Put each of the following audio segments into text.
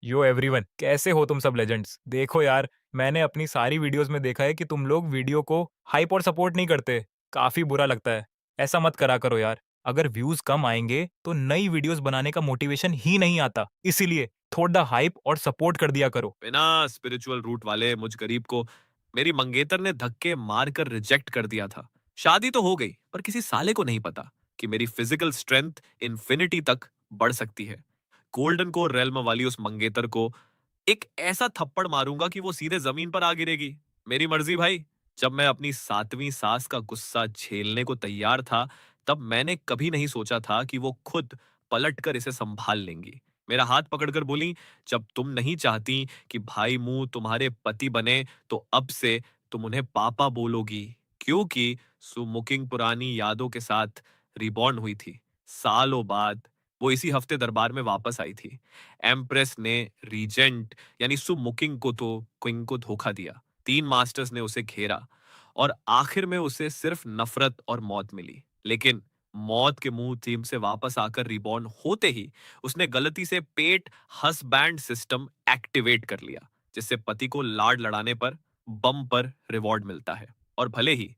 यो everyone, कैसे हो तुम सब लेजेंड्स? देखो यार, मैंने अपनी सारी वीडियोस में देखा है कि तुम लोग वीडियो को हाइप और सपोर्ट नहीं करते। काफी बुरा लगता है। ऐसा मत करा करो यार। अगर व्यूज कम आएंगे तो नई वीडियोस बनाने का मोटिवेशन ही नहीं आता। इसीलिए थोड़ा हाइप और सपोर्ट कर दिया करो। बिना स्पिरिचुअल रूट वाले मुझ गरीब को मेरी मंगेतर ने धक्के मारकर रिजेक्ट कर दिया था। शादी तो हो गई, पर किसी साले को नहीं पता कि मेरी फिजिकल स्ट्रेंथ इन्फिनिटी तक बढ़ सकती है। गोल्डन को रेल्म वाली उस मंगेतर को एक ऐसा थप्पड़ मारूंगा कि वो सीधे जमीन पर आ गिरेगी। मेरी मर्जी भाई। जब मैं अपनी सातवीं सास का गुस्सा झेलने को तैयार था, तब मैंने कभी नहीं सोचा था कि वो खुद पलट कर इसे संभाल लेंगी। मेरा हाथ पकड़कर बोली, जब तुम नहीं चाहती कि भाई मुंह तुम्हारे पति बने, तो अब से तुम उन्हें पापा बोलोगी। क्योंकि सुमुकिंग पुरानी यादों के साथ रिबॉर्न हुई थी। सालों बाद वो इसी हफ्ते दरबार में वापस आई थी। एम्प्रेस ने रीजेंट यानी सुमुकिंग को तो क्विंग को धोखा दिया। तीन मास्टर्स ने उसे घेरा और आखिर में उसे सिर्फ नफरत और मौत मिली। लेकिन मौत के मुंह थीम से वापस आकर रिबॉर्न होते ही उसने गलती से पेट हसबैंड सिस्टम एक्टिवेट कर लिया, जिससे पति को लाड लड़ाने पर बम पर रिवॉर्ड मिलता है। और भले ही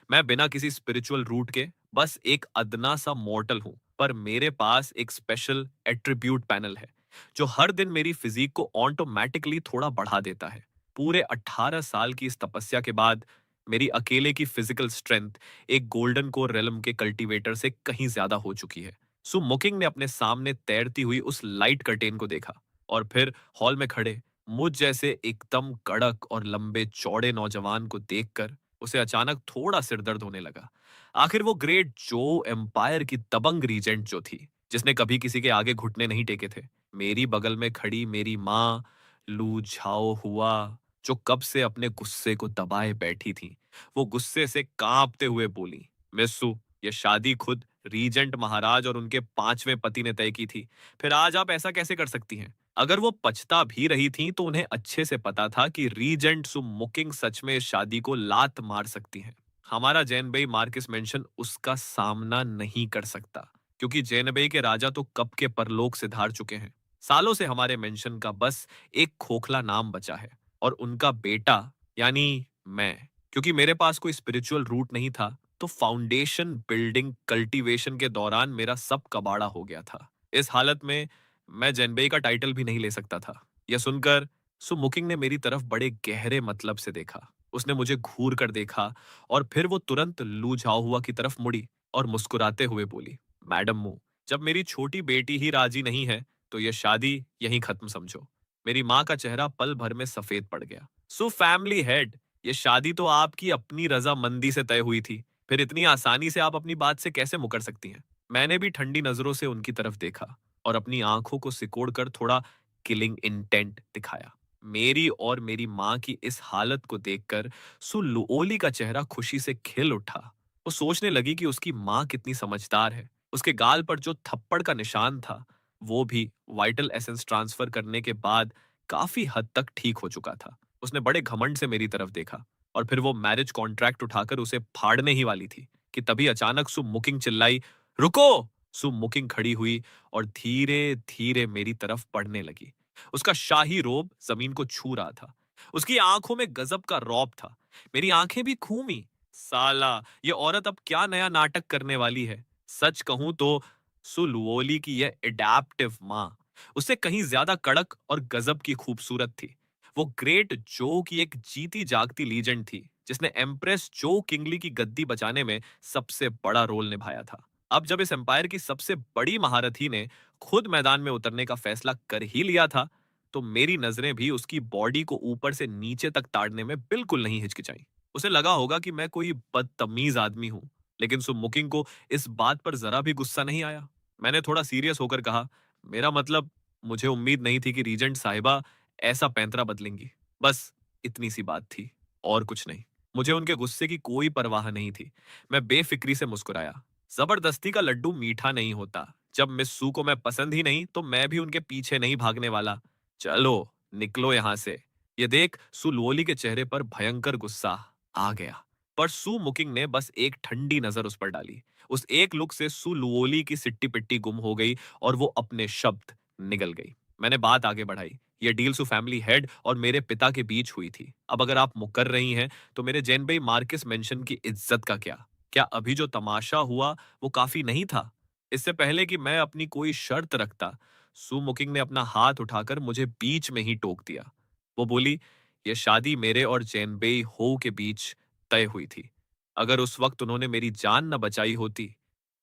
मैं बिना किसी स्पिरिचुअल रूट के बस एक अदना सा मॉर्टल हूं, पर मेरे पास एक स्पेशल एट्रीब्यूट पैनल है जो हर दिन मेरी फिजिक को ऑटोमेटिकली थोड़ा बढ़ा देता है। पूरे 18 साल की इस तपस्या के बाद मेरी अकेले की फिजिकल स्ट्रेंथ एक गोल्डन कोर रेलम के कल्टीवेटर से कहीं ज्यादा हो चुकी है। सु मुकिंग ने अपने सामने तैरती हुई उस लाइट कर्टेन को देखा और फिर हॉल में खड़े मुझ जैसे एकदम कड़क और लंबे चौड़े नौजवान को देखकर उसे अचानक थोड़ा सिरदर्द होने लगा। आखिर वो ग्रेट जो एम्पायर की दबंग रीजेंट जो थी, जिसने कभी किसी के आगे घुटने नहीं टेके थे, मेरी बगल में खड़ी मेरी माँ लू झाओ हुआ, जो कब से अपने गुस्से को दबाए बैठी थी, वो गुस्से से कांपते हुए बोली, मिस्सू, ये शादी खुद रीजेंट महाराज और उनके पांचवें पति ने तय की थी। फिर आज आप ऐसा कैसे कर सकती हैं? अगर वो पछता भी रही थी तो उन्हें अच्छे से पता था कि रीजेंट सुमुकिंग सच में इस शादी को लात मार सकती हैं। हमारा जैनबेई मार्किस मेंशन उसका सामना नहीं कर सकता, क्योंकि जैनबेई के राजा तो कब के परलोक से धार चुके हैं। सालों से हमारे मेंशन का बस एक खोखला नाम बचा है, और उनका बेटा यानी मैं। क्योंकि मेरे पास कोई स्पिरिचुअल रूट नहीं था, तो फाउंडेशन बिल्डिंग कल्टीवेशन के दौरान मेरा सब कबाड़ा हो गया था। इस हालत में मैं जैनबेई का टाइटल भी नहीं ले सकता था। यह सुनकर सुमुकिंग ने मेरी तरफ बड़े गहरे मतलब से देखा। उसने मुझे घूर कर देखा और फिर वो तुरंत लू झाओ हुआ की तरफ मुड़ी और मुस्कुराते हुए बोली, मैडम मू, जब मेरी छोटी बेटी ही राजी नहीं है, तो ये शादी यहीं खत्म समझो। मेरी माँ का चेहरा पल भर में सफेद पड़ गया। सो फैमिली हेड, ये शादी तो आपकी अपनी रजामंदी से तय हुई थी, फिर इतनी आसानी से आप अपनी बात से कैसे मुकर सकती हैं? मैंने भी ठंडी नजरों से उनकी तरफ देखा और अपनी आंखों को सिकोड़कर थोड़ा किलिंग इंटेंट दिखाया। मेरी और मेरी माँ की इस हालत को देखकर सुलुओली का चेहरा खुशी से खिल उठा। वो सोचने लगी कि उसकी माँ कितनी समझदार है। उसके गाल पर जो थप्पड़ का निशान था, वो भी वाइटल एसेंस ट्रांसफर करने के बाद काफी हद तक ठीक हो चुका था। उसने बड़े घमंड से मेरी तरफ देखा और फिर वो मैरिज कॉन्ट्रैक्ट उठाकर उसे फाड़ने ही वाली थी कि तभी अचानक सु मुकिंग चिल्लाई, रुको! सु मुकिंग खड़ी हुई और धीरे धीरे मेरी तरफ बढ़ने लगी। उसका शाही रोब जमीन को छू रहा था। उसकी आंखों में गजब का रौब था। मेरी आंखें भी घूमी। साला, ये औरत अब क्या नया नाटक करने वाली है? सच कहूं तो सुलुओली की यह एडैप्टिव माँ उससे कहीं ज्यादा कड़क और गजब की खूबसूरत थी। वो ग्रेट जो की एक जीती जागती लीजेंड थी, जिसने एम्प्रेस जो किंगली की गद्दी बचाने में सबसे बड़ा रोल निभाया था। अब जब इस एम्पायर की सबसे बड़ी महारथी ने खुद मैदान में उतरने का फैसला कर ही लिया था, तो मेरी नजरें भी उसकी बॉडी को ऊपर से नीचे तक ताड़ने में बिल्कुल नहीं हिचकिचाई। उसे लगा होगा कि मैं कोई बदतमीज आदमी हूं, लेकिन सुमुकिंग को इस बात पर जरा भी गुस्सा नहीं आया। मैंने थोड़ा सीरियस होकर कहा, मेरा मतलब, मुझे उम्मीद नहीं थी कि रीजेंट साहिबा ऐसा पैंतरा बदलेंगी। बस इतनी सी बात थी, और कुछ नहीं। मुझे उनके गुस्से की कोई परवाह नहीं थी। मैं बेफिक्री से मुस्कुराया। जबरदस्ती का लड्डू मीठा नहीं होता। जब मिस सू को मैं पसंद ही नहीं, तो मैं भी उनके पीछे नहीं भागने वाला। चलो, निकलो यहां से। ये देख सू लुओली के चेहरे पर भयंकर गुस्सा आ गया, पर सू मुकिंग ने बस एक ठंडी नजर उस पर डाली। उस एक लुक से सू लुओली की सिट्टी पिट्टी गुम हो गई और वो अपने शब्द निगल गई। मैंने बात आगे बढ़ाई, ये डील सु फैमिली हेड और मेरे पिता के बीच हुई थी। अब अगर आप मुकर रही हैं, तो मेरे जैन भाई मार्किस मेंशन की इज्जत का क्या? क्या अभी जो तमाशा हुआ, वो काफी नहीं था? इससे पहले कि मैं अपनी कोई शर्त रखता, सु मुकिंग ने अपना हाथ उठाकर मुझे बीच में ही टोक दिया। वो बोली, ये शादी मेरे और जैनबेई हो के बीच तय हुई थी। अगर उस वक्त उन्होंने मेरी जान न बचाई होती,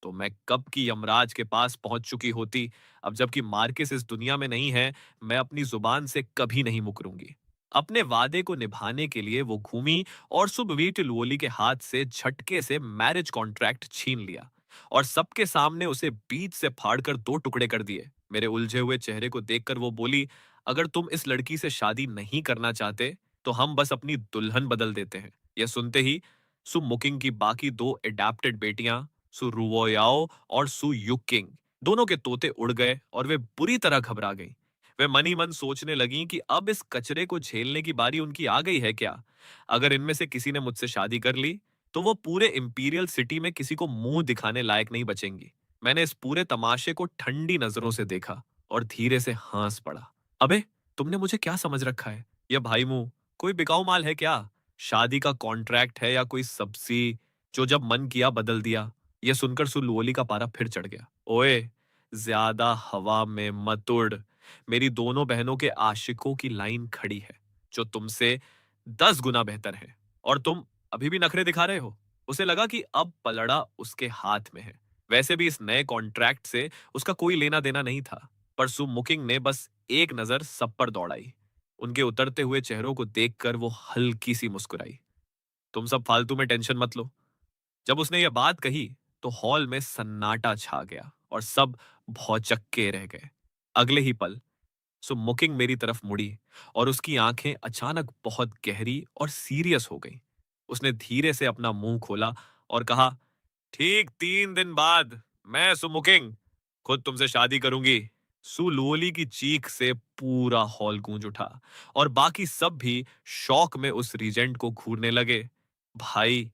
तो मैं कब की यमराज के पास पहुंच चुकी होती। अब जबकि मार्किस इस दुनिया में नहीं है, मैं अपनी जुबान से कभी नहीं मुकरूंगी। अपने वादे को निभाने के लिए वो घूमी और सुबवीर लुओली के हाथ से झटके से मैरिज कॉन्ट्रैक्ट छीन लिया और सबके सामने उसे बीच से फाड़कर दो टुकड़े कर दिए। मेरे उलझे हुए चेहरे को देखकर वो बोली, अगर तुम इस लड़की से शादी नहीं करना चाहते, तो हम बस अपनी दुल्हन बदल देते हैं। यह सुनते ही सु मुकिंग की बाकी दो एडेप्टेड बेटियां, सु रुओयाओ और सु युकिंग, दोनों के तोते उड़ गए और वे बुरी तरह घबरा गईं। वे मन ही मन सोचने लगीं कि अब इस कचरे को झेलने की बारी उनकी आ गई है क्या? अगर इनमें से किसी ने मुझसे शादी कर ली, तो वो पूरे इंपीरियल सिटी में किसी को मुंह दिखाने लायक नहीं बचेंगी। मैंने इस पूरे तमाशे को ठंडी नजरों से देखा और धीरे से हंस पड़ा। अबे, तुमने मुझे क्या समझ रखा है? यह भाई मुंह कोई बिकाऊ माल है क्या? शादी का कॉन्ट्रैक्ट है या कोई सब्जी जो जब मन किया बदल दिया? यह सुनकर सुलवोली का पारा फिर चढ़ गया। ओए, ज्यादा हवा में मत उड़। मेरी दोनों बहनों के आशिकों की लाइन खड़ी है, जो तुमसे 10 गुना बेहतर है, और तुम अभी भी नखरे दिखा रहे हो। उसे लगा कि अब पलड़ा उसके हाथ में है। वैसे भी इस नए कॉन्ट्रैक्ट से उसका कोई लेना देना नहीं था, पर सु मुकिंग ने बस एक नजर सब पर दौड़ाई। उनके उतरते हुए चेहरों को देखकर वो हल्की सी मुस्कुराई। तुम सब फालतू में टेंशन मत लो। जब उसने यह बात कही, तो हॉल में सन्नाटा छा गया और सब भौचक्के रह गए। अगले ही पल सो मुकिंग मेरी तरफ मुड़ी और उसकी आंखें अचानक बहुत गहरी और सीरियस हो गईं। उसने धीरे से अपना मुंह खोला और कहा, ठीक 3 दिन बाद मैं सुमुकिंग खुद तुमसे शादी करूंगी। सु लुओली की चीख से पूरा हॉल गूंज उठा और बाकी सब भी शौक में उस रीजेंट को घूरने लगे। भाई,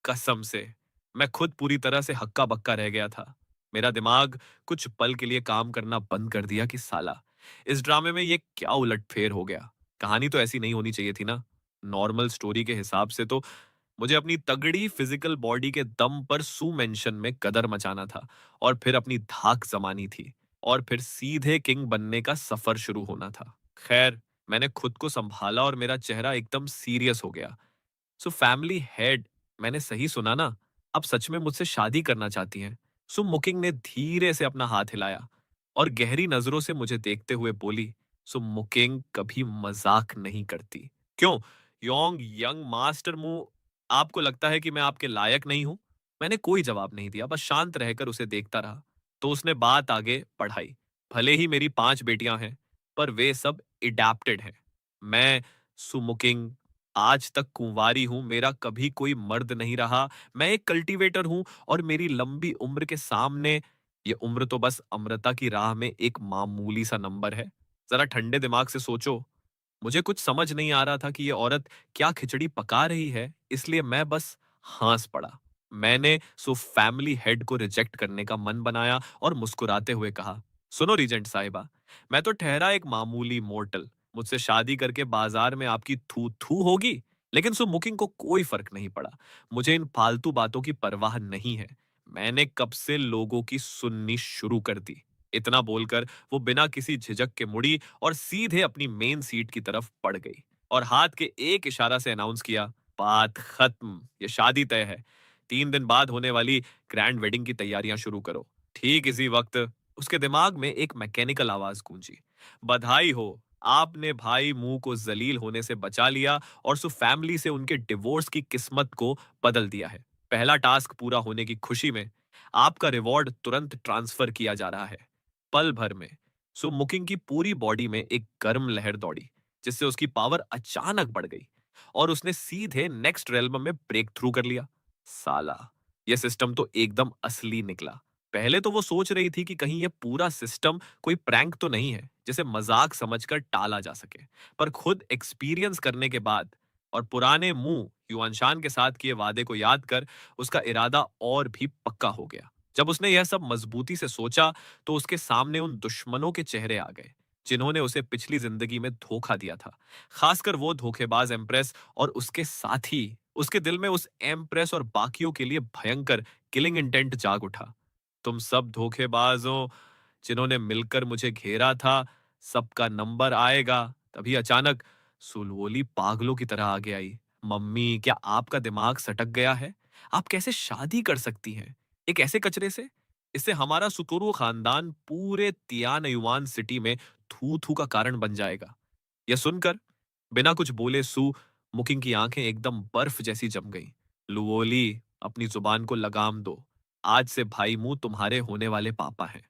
कसम से मैं खुद पूरी तरह से हक्का बक्का रह गया था। मेरा दिमाग कुछ पल के लिए काम करना बंद कर दिया कि साला, इस ड्रामे में ये क्या उलटफेर हो गया? कहानी तो ऐसी नहीं होनी चाहिए थी ना। नॉर्मल स्टोरी के हिसाब से तो मुझे अपनी तगड़ी फिजिकल बॉडी के दम पर सू मेंशन में कदर मचाना था और फिर अपनी धाक जमानी थी और फिर सीधे किंग बनने का सफर शुरू होना था। खैर, मैंने खुद को संभाला और मेरा चेहरा एकदम सीरियस हो गया। सो फैमिली हेड, मैंने सही सुना ना? अब सच में मुझसे शादी करना चाहती हैं? सो मुकिंग ने धीरे से अपना हाथ हिलाया और गहरी नजरों से मुझे देखते हुए बोली, सो मुकिंग कभी मजाक नहीं करती। क्यों? योंग यंग मास्टर मुंह, आपको लगता है कि मैं आपके लायक नहीं हूं? मैंने कोई जवाब नहीं दिया, बस शांत रहकर उसे देखता रहा। तो उसने बात आगे बढ़ाई। भले ही मेरी 5 बेटियां हैं, पर वे सब एडेप्टेड हैं। मैं सुमुकिंग आज तक कुंवारी हूं, मेरा कभी कोई मर्द नहीं रहा। मैं एक कल्टीवेटर हूं और मेरी लंबी उम्र के सामने ये उम्र तो बस अमृता की राह में एक मामूली सा नंबर है। जरा ठंडे दिमाग से सोचो। मुझे कुछ समझ नहीं आ रहा था कि ये औरत क्या खिचड़ी पका रही है, इसलिए मैं बस हंस पड़ा। मैंने सो फैमिली हेड को रिजेक्ट करने का मन बनाया और मुस्कुराते हुए कहा, सुनो रीजेंट साहिबा, मैं तो ठहरा एक मामूली मोर्टल। मुझसे शादी करके बाजार में आपकी थू थू होगी, लेकिन सो मुकिंग को कोई फर्क नहीं पड़ा। मुझे इन फालतू बातों की परवाह नहीं है। मैंने कब से लोगों की सुननी शुरू कर दी। इतना बोलकर वो बिना किसी झिझक के मुड़ी और सीधे अपनी मेन सीट की तरफ पड़ गई और हाथ के एक इशारा से अनाउंस किया, बात खत्म, ये शादी तय है। 3 दिन बाद होने वाली ग्रैंड वेडिंग की तैयारियां शुरू करो। ठीक इसी वक्त उसके दिमाग में एक मैकेनिकल आवाज गूंजी, बधाई हो, आपने भाई मुंह को जलील होने से बचा लिया और सो फैमिली से उनके डिवोर्स की किस्मत को बदल दिया है। पहला टास्क पूरा होने की खुशी में आपका रिवॉर्ड तुरंत ट्रांसफर किया जा रहा है। पल भर में सो मुकिंग की पूरी बॉडी में एक गर्म लहर दौड़ी, जिससे उसकी पावर अचानक बढ़ गई और उसने सीधे नेक्स्ट रेलम में ब्रेक थ्रू कर लिया। साला, यह सिस्टम तो एकदम असली निकला। पहले तो वो सोच रही थी कि कहीं यह पूरा सिस्टम कोई प्रैंक तो नहीं है जिसे मजाक समझकर टाला जा सके, पर खुद एक्सपीरियंस करने के बाद और पुराने मुंह युआनशान के साथ किए वादे को याद कर उसका इरादा और भी पक्का हो गया। जब उसने यह सब मजबूती से सोचा, तो उसके सामने उन दुश्मनों के चेहरे आ गए जिन्होंने उसे पिछली जिंदगी में धोखा दिया था। खासकर वो धोखेबाज एम्प्रेस और उसके साथी। उसके दिल में उस एम्प्रेस और बाकियों के लिए भयंकर किलिंग इंटेंट जाग उठा। तुम सब धोखेबाजों जिन्होंने मिलकर मुझे घेरा था, सबका नंबर आएगा। तभी अचानक सुलवोली पागलों की तरह आगे आई। मम्मी, क्या आपका दिमाग सटक गया है? आप कैसे शादी कर सकती हैं एक ऐसे कचरे से? इससे हमारा सुतुरु खानदान पूरे तियान युवान सिटी में थू थू का कारण बन जाएगा। यह सुनकर बिना कुछ बोले सू मुकिंग की आंखें एकदम बर्फ जैसी जम गईं। लुओली, अपनी जुबान को लगाम दो। आज से भाई मुंह तुम्हारे होने वाले पापा हैं।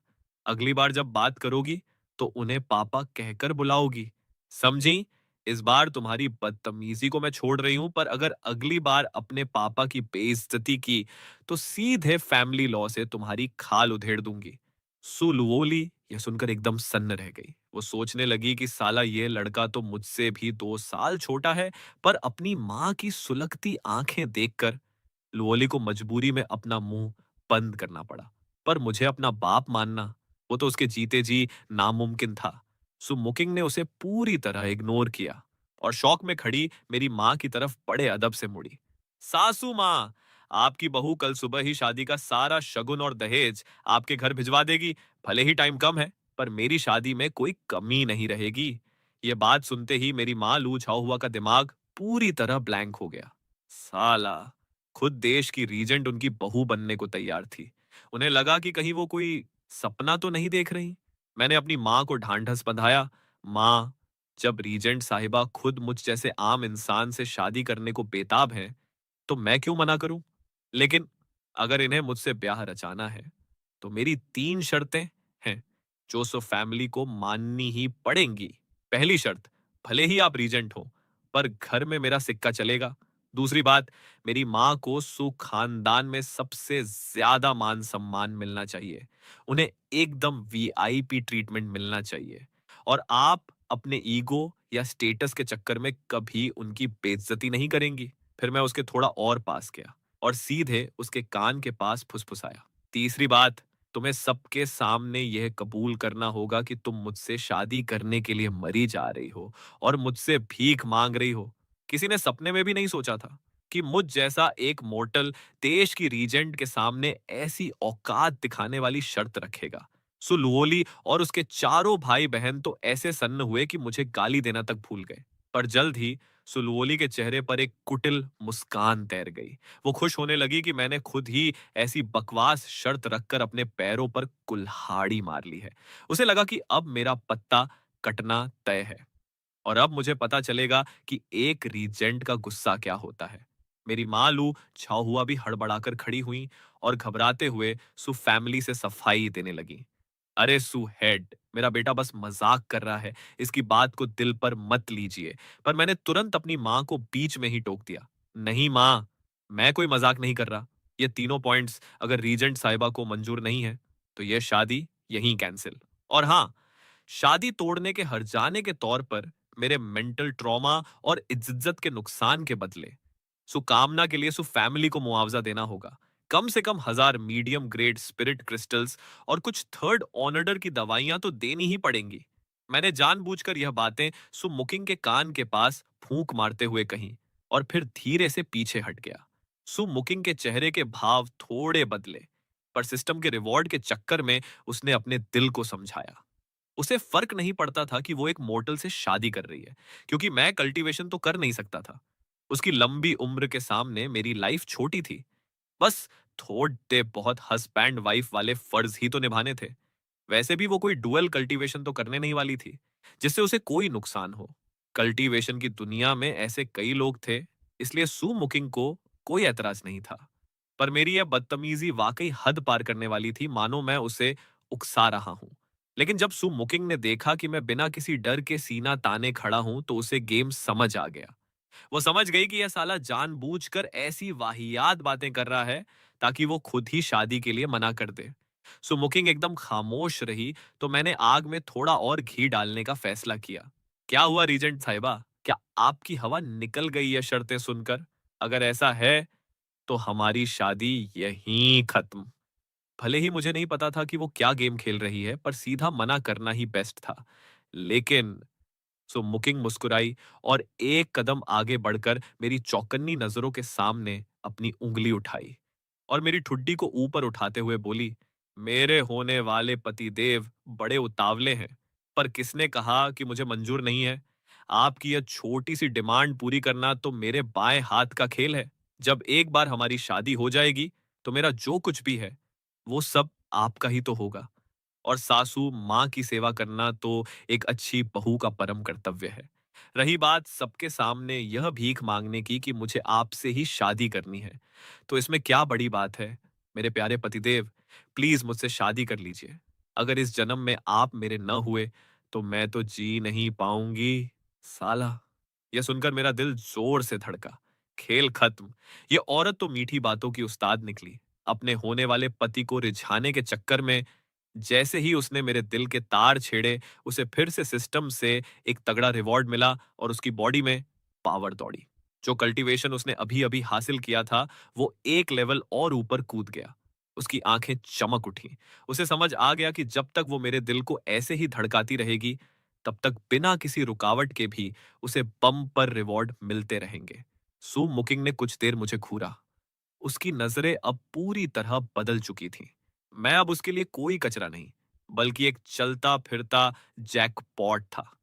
अगली बार जब बात करोगी तो उन्हें पापा कहकर बुलाओगी, समझी? इस बार तुम्हारी बदतमीजी को मैं छोड़ रही हूं, पर अगर अगली बार अपने पापा की बेइज्जती की तो सीधे फैमिली लॉ से तुम्हारी खाल उधेड़ दूंगी। सुलवोली यह सुनकर एकदम सन्न रह गई। वो सोचने लगी कि साला ये लड़का तो मुझसे भी 2 साल छोटा है, पर अपनी माँ की सुलगती आंखें देखकर लुओली को मजबूरी में अपना मुंह बंद करना पड़ा। पर मुझे अपना बाप मानना, वो तो उसके जीते जी नामुमकिन था। सुमुकिंग ने उसे पूरी तरह इग्नोर किया और शौक में खड़ी मेरी माँ की तरफ बड़े अदब से मुड़ी। सासू माँ, आपकी बहू कल सुबह ही शादी का सारा शगुन और दहेज आपके घर भिजवा देगी। भले ही टाइम कम है, पर मेरी शादी में कोई कमी नहीं रहेगी। ये बात सुनते ही मेरी माँ लू झाओ हुआ का दिमाग पूरी तरह ब्लैंक हो गया। साला, खुद देश की रीजेंट उनकी बहू बनने को तैयार थी। उन्हें लगा कि कहीं वो कोई सपना तो नहीं देख रही। मैंने अपनी माँ को ढांढस बंधाया। माँ, जब रीजेंट साहिबा खुद मुझ जैसे आम इंसान से शादी करने को बेताब हैं, तो मैं क्यों मना करूं? लेकिन अगर इन्हें मुझसे ब्याह रचाना है, तो मेरी 3 शर्तें हैं, जो सो फैमिली को माननी ही पड़ेंगी। पहली शर्त, भले ही आप रीजेंट हो, पर घर में मेरा सिक्का चलेगा। दूसरी बात, मेरी माँ को सु खानदान में सबसे ज्यादा मान सम्मान मिलना चाहिए। उन्हें एकदम वीआईपी ट्रीटमेंट मिलना चाहिए। और आप अपने ईगो या स्टेटस के चक्कर में कभी उनकी बेइज्जती नहीं करेंगी। फिर मैं उसके थोड़ा और पास गया और सीधे उसके कान के पास फुसफुसाया। तीसरी बात, तुम्हें सबके सामने यह कबूल करना होगा कि तुम मुझसे शादी करने के लिए मरी जा रही हो और मुझसे भीख मांग रही हो। किसी ने सपने में भी नहीं सोचा था कि मुझ जैसा एक मोर्टल देश की रीजेंट के सामने ऐसी औकात दिखाने वाली शर्त रखेगा। सो लुओली और उसके चारों भाई बहन तो ऐसे सन्न हुए कि मुझे गाली देना तक भूल गए। पर जल्द ही सुलवोली के चेहरे पर एक कुटिल मुस्कान तैर गई। वो खुश होने लगी कि मैंने खुद ही ऐसी बकवास शर्त रखकर अपने पैरों पर कुल्हाड़ी मार ली है। उसे लगा कि अब मेरा पत्ता कटना तय है और अब मुझे पता चलेगा कि एक रीजेंट का गुस्सा क्या होता है। मेरी माँ लू छाव हुआ भी हड़बड़ाकर खड़ी हुई और घबराते हुए सु फैमिली से सफाई देने लगी। अरे सु हेड, मेरा बेटा बस मजाक कर रहा है, इसकी बात को दिल पर मत लीजिए। पर मैंने तुरंत अपनी माँ को बीच में ही टोक दिया। नहीं माँ, मैं कोई मजाक नहीं कर रहा। ये तीनों पॉइंट्स अगर रीजेंट साहिबा को मंजूर नहीं है, तो ये शादी यहीं कैंसिल। और हाँ, शादी तोड़ने के हर्जाने के तौर पर मेरे मेंटल ट्रॉमा और इज्जत के नुकसान के बदले सुकामना के लिए सु फैमिली को मुआवजा देना होगा। कम से कम 1000 मीडियम ग्रेड स्पिरिट क्रिस्टल्स और कुछ थर्ड ऑर्डर की दवाइयां तो देनी ही पड़ेंगी। मैंने जानबूझकर यह बातें सु मुकिंग के कान के पास फूंक मारते हुए कही और फिर धीरे से पीछे हट गया। सु मुकिंग के चेहरे के भाव थोड़े बदले, पर सिस्टम के रिवॉर्ड के चक्कर में उसने अपने दिल को समझाया। उसे फर्क नहीं पड़ता था कि वो एक मोर्टल से शादी कर रही है, क्योंकि मैं कल्टीवेशन तो कर नहीं सकता था। उसकी लंबी उम्र के सामने मेरी लाइफ छोटी थी। बस थोड़े बहुत हस्बैंड वाइफ वाले फर्ज ही तो निभाने थे। वैसे भी वो कोई डुअल कल्टीवेशन तो करने नहीं वाली थी, जिससे उसे कोई नुकसान हो। कल्टीवेशन की दुनिया में ऐसे कई लोग थे, इसलिए सू मुकिंग को कोई एतराज नहीं था। पर मेरी यह बदतमीजी वाकई हद पार करने वाली थी, मानो मैं उसे उकसा रहा हूं। लेकिन जब सू मुकिंग ने देखा कि मैं बिना किसी डर के सीना ताने खड़ा हूं, तो उसे गेम समझ आ गया। वो समझ गई कि यह साला जानबूझकर ऐसी वाहियात बातें कर रहा है ताकि वो खुद ही शादी के लिए मना कर दे। सुमुकिंग एकदम खामोश रही, तो मैंने आग में थोड़ा और घी डालने का फैसला किया। क्या हुआ रीजेंट साहिबा, क्या आपकी हवा निकल गई है शर्तें सुनकर? अगर ऐसा है तो हमारी शादी यहीं खत्म। भले ही मुझे नहीं पता था कि वो क्या गेम खेल रही है, पर सीधा मना करना ही बेस्ट था। लेकिन मुकिंग मुस्कुराई और एक कदम आगे बढ़कर मेरी चौकन्नी नजरों के सामने अपनी उंगली उठाई और मेरी ठुड्डी को ऊपर उठाते हुए बोली, मेरे होने वाले पतिदेव बड़े उतावले हैं, पर किसने कहा कि मुझे मंजूर नहीं है? आपकी यह छोटी सी डिमांड पूरी करना तो मेरे बाएं हाथ का खेल है। जब एक बार हमारी शादी हो जाएगी, तो मेरा जो कुछ भी है, वो सब आपका ही तो होगा। और सासू माँ की सेवा करना तो एक अच्छी बहू का परम कर्तव्य है। रही बात सबके सामने यह भीख मांगने की कि मुझे आपसे ही शादी करनी है, तो इसमें क्या बड़ी बात है? मेरे प्यारे पतिदेव, प्लीज मुझसे शादी कर लीजिए। अगर इस जन्म में आप मेरे न हुए, तो मैं तो जी नहीं पाऊंगी। साला, यह सुनकर मेरा दिल जोर से धड़का। खेल खत्म। ये औरत तो मीठी बातों की उस्ताद निकली। अपने होने वाले पति को रिझाने के चक्कर में जैसे ही उसने मेरे दिल के तार छेड़े, उसे फिर से सिस्टम से एक तगड़ा रिवॉर्ड मिला और उसकी बॉडी में पावर दौड़ी। जो कल्टीवेशन उसने अभी अभी हासिल किया था, वो एक लेवल और ऊपर कूद गया। उसकी आंखें चमक उठी। उसे समझ आ गया कि जब तक वो मेरे दिल को ऐसे ही धड़काती रहेगी, तब तक बिना किसी रुकावट के भी उसे बम पर रिवॉर्ड मिलते रहेंगे। सू मुकिंग ने कुछ देर मुझे घूरा। उसकी नजरें अब पूरी तरह बदल चुकी थीं। मैं अब उसके लिए कोई कचरा नहीं, बल्कि एक चलता फिरता जैकपॉट था।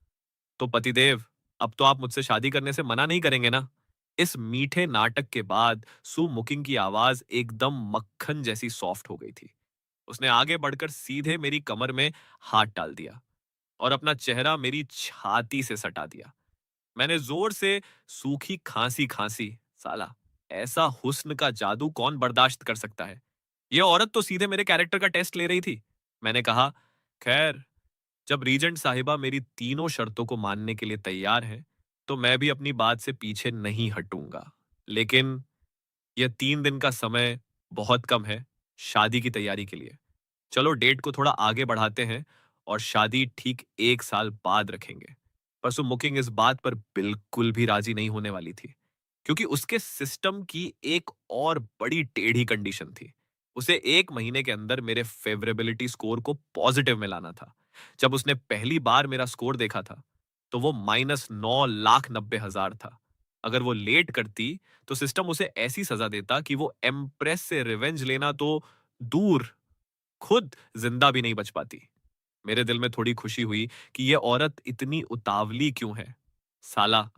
तो पतिदेव, अब तो आप मुझसे शादी करने से मना नहीं करेंगे ना? इस मीठे नाटक के बाद सू मुकिंग की आवाज एकदम मक्खन जैसी सॉफ्ट हो गई थी। उसने आगे बढ़कर सीधे मेरी कमर में हाथ डाल दिया और अपना चेहरा मेरी छाती से सटा दिया। मैंने जोर से सूखी खांसी खांसी। साला, ऐसा हुस्न का जादू कौन बर्दाश्त कर सकता है? यह औरत तो सीधे मेरे कैरेक्टर का टेस्ट ले रही थी। मैंने कहा, खैर, जब रीजेंट साहिबा मेरी तीनों शर्तों को मानने के लिए तैयार है, तो मैं भी अपनी बात से पीछे नहीं हटूंगा। लेकिन यह 3 दिन का समय बहुत कम है शादी की तैयारी के लिए। चलो डेट को थोड़ा आगे बढ़ाते हैं और शादी ठीक 1 साल बाद रखेंगे। पर मुकिंग इस बात पर बिल्कुल भी राजी नहीं होने वाली थी, क्योंकि उसके सिस्टम की एक और बड़ी टेढ़ी कंडीशन थी। उसे 1 महीने के अंदर मेरे फेवरेबिलिटी स्कोर को पॉजिटिव में लाना था। जब उसने पहली बार मेरा स्कोर देखा था, तो वो -9,90,000 था। अगर वो लेट करती, तो सिस्टम उसे ऐसी सजा देता कि वो एम्प्रेस से रिवेंज लेना तो दूर, खुद जिंदा भी नहीं बच पाती। मेरे दिल में थोड़ी खुशी हुई कि यह औरत इतनी उतावली क्यों है। साला,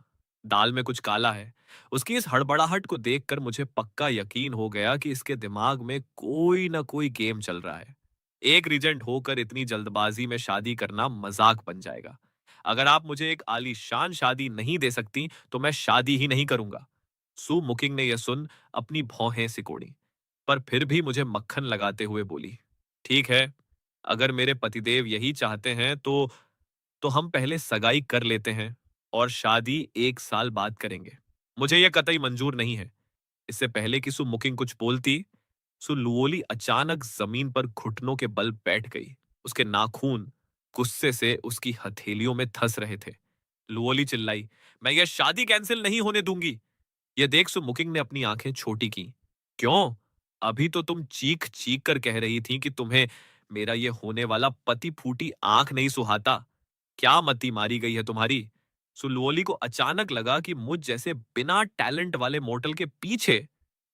दाल में कुछ काला है। उसकी इस हड़बड़ाहट को देखकर मुझे पक्का यकीन हो गया कि इसके दिमाग में कोई ना कोई गेम चल रहा है। एक रीजेंट होकर इतनी जल्दबाजी में शादी करना मजाक बन जाएगा। अगर आप मुझे एक आलीशान शादी नहीं दे सकती, तो मैं शादी ही नहीं करूंगा। सू मुकिंग ने यह सुन अपनी भौहें सिकोड़ी, पर फिर भी मुझे मक्खन लगाते हुए बोली, ठीक है, अगर मेरे पतिदेव यही चाहते हैं, तो हम पहले सगाई कर लेते हैं और शादी 1 साल बाद करेंगे। मुझे यह कतई मंजूर नहीं है। इससे पहले कि सु मुकिंग कुछ बोलती, सु लुओली अचानक जमीन पर घुटनों के बल बैठ गई। उसके नाखून गुस्से से उसकी हथेलियों में धंस रहे थे। लुओली चिल्लाई, मैं यह शादी कैंसिल नहीं होने दूंगी। यह देख सुमुकिंग ने अपनी आंखें छोटी की। क्यों? अभी तो तुम चीख चीख कर कह रही थी कि तुम्हें मेरा ये होने वाला पति फूटी आंख नहीं सुहाता। क्या मती मारी गई है तुम्हारी? सुलवोली को अचानक लगा कि मुझ जैसे बिना टैलेंट वाले मोटल के पीछे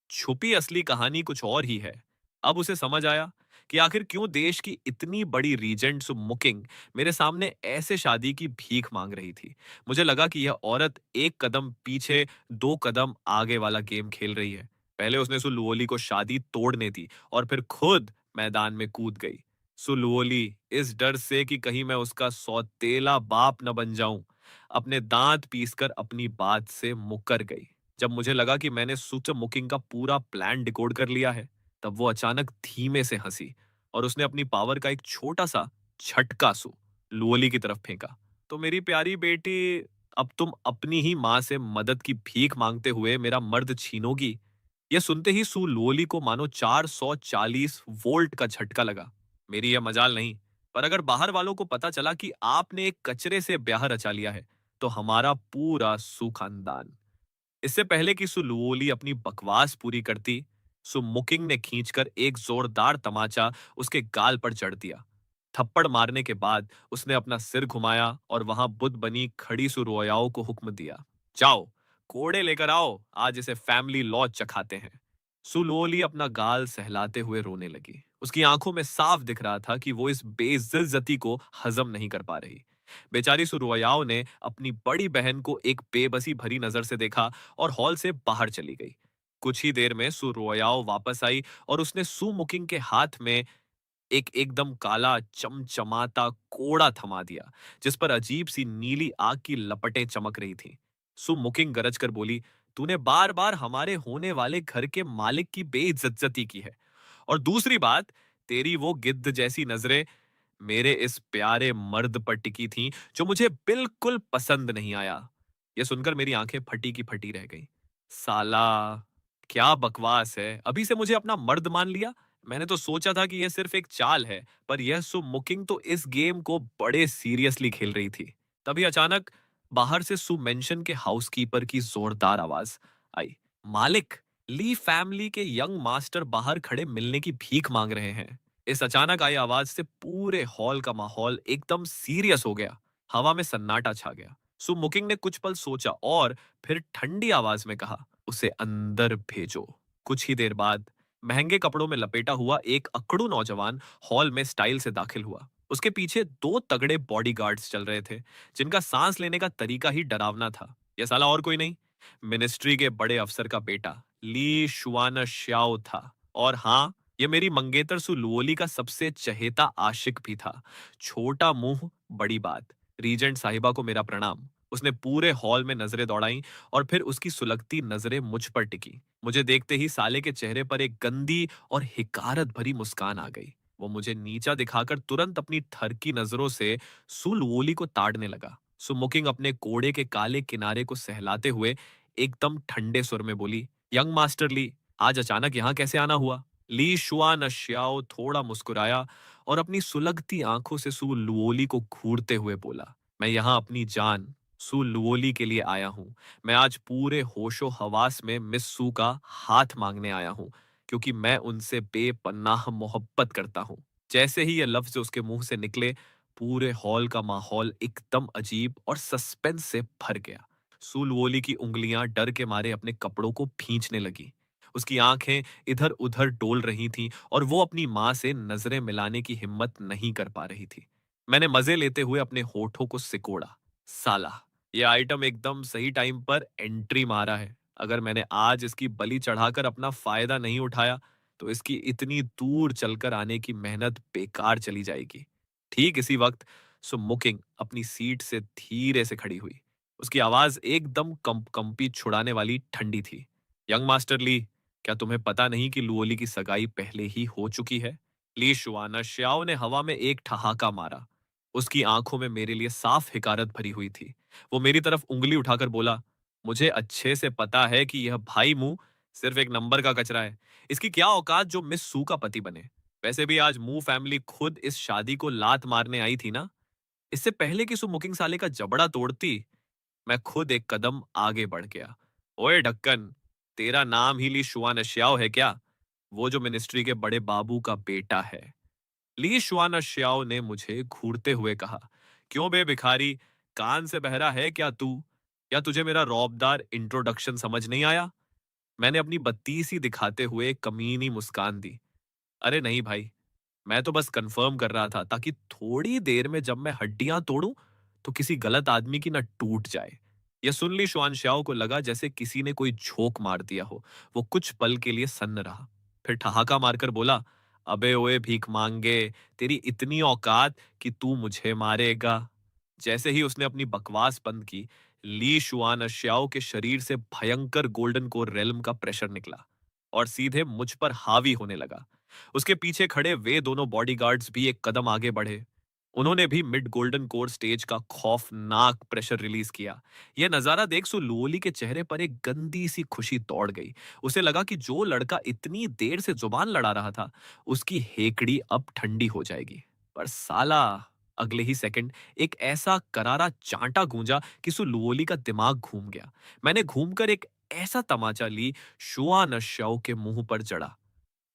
छुपी असली कहानी कुछ और ही है। अब उसे समझ आया कि आखिर क्यों देश की इतनी बड़ी रीजेंट मुकिंग मेरे सामने ऐसे शादी की भीख मांग रही थी। मुझे लगा कि यह औरत एक कदम पीछे 2 कदम आगे वाला गेम खेल रही है। पहले उसने सुलुओली को शादी तोड़ने दी और फिर खुद मैदान में कूद गई। सुलुओली इस डर से कि कहीं मैं उसका सौतेला बाप न बन जाऊं, अपने दांत पीसकर अपनी बात से मुकर गई। जब मुझे लगा कि मैंने सूचमुकिंग का पूरा प्लान डिकोड कर लिया है, तब वो अचानक धीमे से हंसी और उसने अपनी पावर का एक छोटा सा झटका लुओली की तरफ फेंका। तो मेरी प्यारी बेटी, अब तुम अपनी ही माँ से मदद की भीख मांगते हुए मेरा मर्द छीनोगी? यह सुनते ही लुओली को मानो 440 वोल्ट का झटका लगा। मेरी यह मजाल नहीं, पर अगर बाहर वालों को पता चला कि आपने एक कचरे से ब्याह रचा लिया है, तो हमारा पूरा खानदान। इससे पहले कि सुलुओली अपनी बकवास पूरी करती, सुमुकिंग ने खींचकर एक जोरदार तमाचा उसके गाल पर जड़ दिया। थप्पड़ मारने के बाद उसने अपना सिर घुमाया और वहां बुद्ध बनी खड़ी सुरोयाओं को हुक्म दिया, जाओ, कोड़े लेकर आओ, आज इसे फैमिली लॉ चखाते हैं। सुलोली अपना गाल सहलाते हुए रोने लगी। उसकी आंखों में साफ दिख रहा था कि वो इस बेइज्जती को हजम नहीं कर पा रही। बेचारी सुरोयाओं ने अपनी बड़ी बहन को एक बेबसी भरी नजर से देखा और हॉल से बाहर चली गई। कुछ ही देर में सुरोयाओं वापस आई और उसने सु मुकिंग के हाथ में एक एकदम काला चमचमाता कोड़ा थमा दिया, जिस पर अजीब सी नीली आग की लपटें चमक रही थीं। सु मुकिंग गरज कर बोली, तूने बार बार हमारे होने वाले घर के मालिक की बेइज्जती की है, और दूसरी बात, तेरी वो गिद्ध जैसी नजरें मेरे इस प्यारे मर्द पर टिकी थीं जो मुझे बिल्कुल पसंद नहीं आया। यह सुनकर मेरी आंखें फटी की फटी रह गईं। साला, क्या बकवास है, अभी से मुझे अपना मर्द मान लिया। मैंने तो सोचा था कि यह सिर्फ एक चाल है, पर यह सु मुकिंग तो इस गेम को बड़े सीरियसली खेल रही थी। तभी अचानक बाहर से सु मेंशन के हाउसकीपर की जोरदार आवाज आई, मालिक, ली फैमिली के यंग मास्टर बाहर खड़े मिलने की भीख मांग रहे हैं। इस अचानक आई आवाज से पूरे हॉल का माहौल एकदम सीरियस हो गया। हवा में सन्नाटा छा गया। सु मुकिंग ने कुछ पल सोचा और फिर ठंडी आवाज में कहा, उसे अंदर भेजो। कुछ ही देर बाद महंगे कपड़ों में लपेटा हुआ एक अकड़ू नौजवान हॉल में स्टाइल से दाखिल हुआ। उसके पीछे दो तगड़े बॉडीगार्ड्स चल रहे थे, जिनका सांस लेने का तरीका ही डरावना था। यह साला और कोई नहीं, मिनिस्ट्री के बड़े अफसर का बेटा ली शुआन श्याओ था। और हाँ, ये मेरी मंगेतर सु लुओली का सबसे चहेता आशिक भी था। छोटा मुंह बड़ी बात। रीजेंट साहिबा को मेरा प्रणाम। उसने पूरे हॉल में नजरें दौड़ाई और फिर उसकी सुलगती नजरें मुझ पर टिकी। मुझे देखते ही साले के चेहरे पर एक गंदी और हिकारत भरी मुस्कान आ गई। वो मुझे नीचा दिखाकर तुरंत अपनी थर की नजरों से सु लुओली को ताड़ने लगा। सुमुकिंग अपने कोड़े के काले किनारे को सहलाते हुए एकदम ठंडे सुर में बोली, यंग मास्टर ली, आज अचानक यहाँ कैसे आना हुआ? ली शुआ नश्याओ थोड़ा मुस्कुराया और अपनी सुलगती आंखों से सु लुओली को घूरते हुए बोला, मैं यहाँ अपनी जान सु लुओली के लिए आया हूँ। मैं आज पूरे होशो हवास में मिस सू का हाथ मांगने आया हूँ, क्योंकि मैं उनसे बेपनाह मोहब्बत करता हूँ। जैसे ही ये लफ्ज उसके मुंह से निकले, पूरे हॉल का माहौल एकदम अजीब और सस्पेंस से भर गया। सु लुओली की उंगलियां डर के मारे अपने कपड़ों को भींचने लगी। उसकी आंखें इधर उधर डोल रही थीं और वो अपनी मां से नजरें मिलाने की हिम्मत नहीं कर पा रही थी। मैंने मजे लेते हुए अपने होठों को सिकोड़ा। साला, ये आइटम एकदम सही टाइम पर एंट्री मारा है। अगर मैंने आज इसकी बलि चढ़ाकर अपना फायदा नहीं उठाया, तो इसकी इतनी दूर चलकर आने की मेहनत बेकार चली जाएगी। ठीक इसी वक्त सुमुकिंग अपनी सीट से धीरे से खड़ी हुई। उसकी आवाज एकदम कंपी छुड़ाने वाली ठंडी थी। यंग मास्टर ली, क्या तुम्हें पता नहीं कि लुओली की सगाई पहले ही हो चुकी है? ली शुआना श्याओ ने हवा में एक ठहाका मारा। उसकी आंखों में मेरे लिए साफ हिकारत भरी हुई थी। वो मेरी तरफ उंगली उठाकर बोला, मुझे अच्छे से पता है कि यह भाई मुंह सिर्फ एक नंबर का कचरा है। इसकी क्या औकात जो मिस सू का पति बने। वैसे भी आज मुंह फैमिली खुद इस शादी को लात मारने आई थी ना। इससे पहले कि सु मुकिंग साले का जबड़ा तोड़ती, मैं खुद एक कदम आगे बढ़ गया। ओए ढक्कन, तेरा नाम ही ली शुआ नश्याओ है क्या? वो जो मिनिस्ट्री के बड़े बाबू का बेटा है। ली शुआन श्याओ ने मुझे घूरते हुए कहा, क्यों बे भिखारी, कान से बहरा है क्या तू? या तुझे मेरा रौबदार इंट्रोडक्शन समझ नहीं आया? मैंने अपनी बत्तीसी दिखाते हुए एक कमीनी मुस्कान दी। अरे नहीं भाई, मैं तो बस कंफर्म कर रहा था, ताकि थोड़ी देर में जब मैं हड्डियां तोड़ूं तो किसी गलत आदमी की ना टूट जाए। यह सुन ली शुआन श्याओ को लगा जैसे किसी ने कोई झोंक मार दिया हो। वो कुछ पल के लिए सन्न रहा, फिर ठहाका मारकर बोला, अबे ओए भीख मांगे, तेरी इतनी औकात कि तू मुझे मारेगा? जैसे ही उसने अपनी बकवास बंद की, ली शुआन श्याओ के शरीर से भयंकर गोल्डन कोर रेल्म का प्रेशर निकला और सीधे मुझ पर हावी होने लगा। उसके पीछे खड़े वे दोनों बॉडीगार्ड्स भी एक कदम आगे बढ़े। उन्होंने भी मिड गोल्डन कोर स्टेज का खौफनाक प्रेशर रिलीज किया। यह नजारा देख सो लुओली के चेहरे पर एक गंदी सी खुशी दौड़ गई। उसे लगा कि जो लड़का इतनी देर से जुबान लड़ा रहा था, उसकी हेकड़ी अब ठंडी हो जाएगी। पर साला, अगले ही सेकंड एक ऐसा करारा चांटा गूंजा कि सो लुओली का दिमाग घूम गया। मैंने घूमकर एक ऐसा तमाचा ली शुआ नश्याओ के मुंह पर जड़ा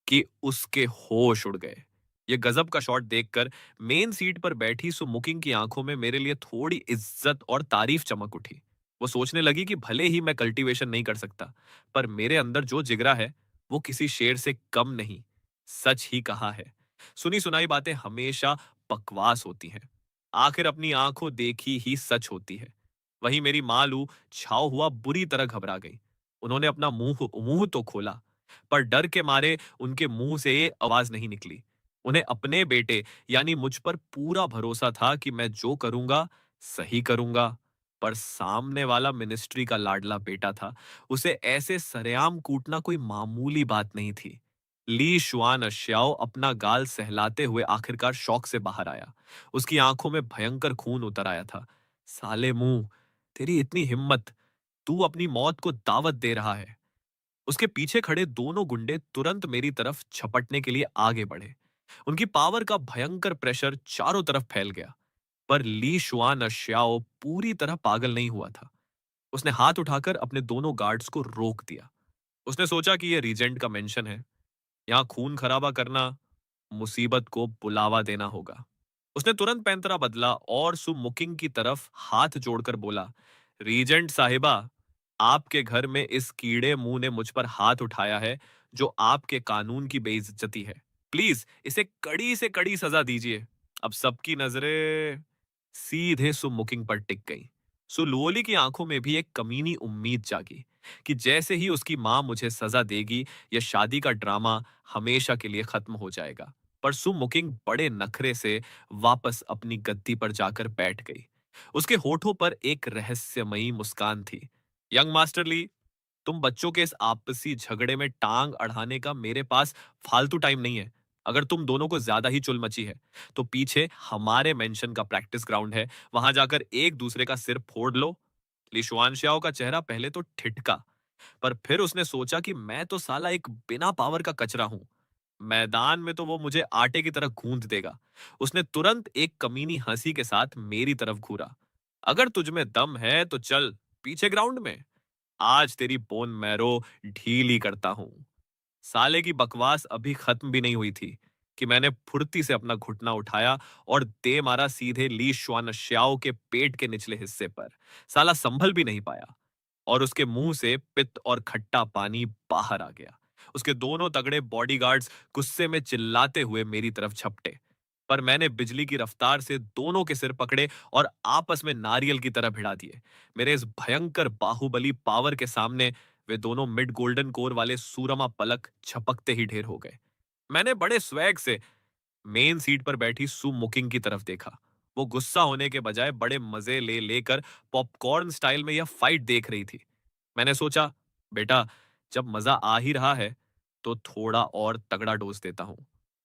कि उसके होश उड़ गए। ये गजब का शॉट देखकर मेन सीट पर बैठी सुमुकिंग की आंखों में मेरे लिए थोड़ी इज्जत और तारीफ चमक उठी। वो सोचने लगी कि भले ही मैं कल्टीवेशन नहीं कर सकता, पर मेरे अंदर जो जिगरा है वो किसी शेर से कम नहीं। सच ही कहा है, सुनी सुनाई बातें हमेशा बकवास होती हैं, आखिर अपनी आंखों देखी ही सच होती है। वहीं मेरी मालू छाव हुआ बुरी तरह घबरा गई। उन्होंने अपना मुंह मुंह तो खोला, पर डर के मारे उनके मुंह से ये आवाज नहीं निकली। उन्हें अपने बेटे यानी मुझ पर पूरा भरोसा था कि मैं जो करूंगा सही करूंगा। पर सामने वाला मिनिस्ट्री का लाडला बेटा था, उसे ऐसे सरेआम कूटना कोई मामूली बात नहीं थी। ली शुआन अश्याओ अपना गाल सहलाते हुए आखिरकार शौक से बाहर आया। उसकी आंखों में भयंकर खून उतर आया था। साले मुंह, तेरी इतनी हिम्मत, तू अपनी मौत को दावत दे रहा है। उसके पीछे खड़े दोनों गुंडे तुरंत मेरी तरफ झपटने के लिए आगे बढ़े। उनकी पावर का भयंकर प्रेशर चारों तरफ फैल गया। पर ली शुआन अश्याओ पूरी तरह पागल नहीं हुआ था। उसने हाथ उठाकर अपने दोनों गार्ड्स को रोक दिया। उसने सोचा कि यह रीजेंट का मेंशन है, यहां खून खराबा करना मुसीबत को बुलावा देना होगा। उसने तुरंत पैंतरा बदला और सुमुकिंग की तरफ हाथ जोड़कर बोला, रीजेंट साहिबा, आपके घर में इस कीड़े मुंह ने मुझ पर हाथ उठाया है, जो आपके कानून की बेइज्जती है। प्लीज इसे कड़ी से कड़ी सजा दीजिए। अब सबकी नजरें सीधे सुमुकिंग पर टिक गई। सुलोली की आंखों में भी एक कमीनी उम्मीद जागी कि जैसे ही उसकी मां मुझे सजा देगी, यह शादी का ड्रामा हमेशा के लिए खत्म हो जाएगा। पर सुमुकिंग बड़े नखरे से वापस अपनी गद्दी पर जाकर बैठ गई। उसके होठों पर एक रहस्यमयी मुस्कान थी। यंग मास्टर ली, तुम बच्चों के इस आपसी झगड़े में टांग अड़ाने का मेरे पास फालतू टाइम नहीं है। अगर तुम दोनों को ज्यादा ही चुल मची है, तो पीछे हमारे मेंशन का प्रैक्टिस ग्राउंड है, वहां जाकर एक दूसरे का सिर फोड़ लो। लिशुआन श्याओ का चेहरा पहले तो ठिठका, पर फिर उसने सोचा कि मैं तो साला एक बिना पावर का कचरा हूं। मैदान में तो वो मुझे आटे की तरह गूंद देगा। उसने तुरंत एक कमीनी हंसी के साथ मेरी तरफ घूरा। अगर तुझमें दम है तो चल पीछे ग्राउंड में, आज तेरी बोन मैरो ढीली करता हूं। साले की बकवास अभी खत्म भी नहीं हुई थी कि मैंने फुर्ती से अपना घुटना उठाया और दे मारा सीधे ली श्वान श्याओ के पेट के निचले हिस्से पर। साला संभल भी नहीं पाया और उसके मुंह से पित्त और खट्टा पानी बाहर आ गया। उसके दोनों तगड़े बॉडीगार्ड्स गुस्से में चिल्लाते हुए मेरी तरफ झपटे, पर मैंने बिजली की रफ्तार से दोनों के सिर पकड़े और आपस में नारियल की तरह भिड़ा दिए। मेरे इस भयंकर बाहुबली पावर के सामने वे दोनों मिड गोल्डन कोर वाले सूरमा पलक झपकते ही ढेर हो गए। मैंने बड़े स्वैग से मेन सीट पर बैठी सू मुकिंग की तरफ देखा। वो गुस्सा होने के बजाय बड़े मजे ले लेकर पॉपकॉर्न स्टाइल में यह फाइट देख रही थी। मैंने सोचा, बेटा, जब मजा आ ही रहा है तो थोड़ा और तगड़ा डोज देता हूं।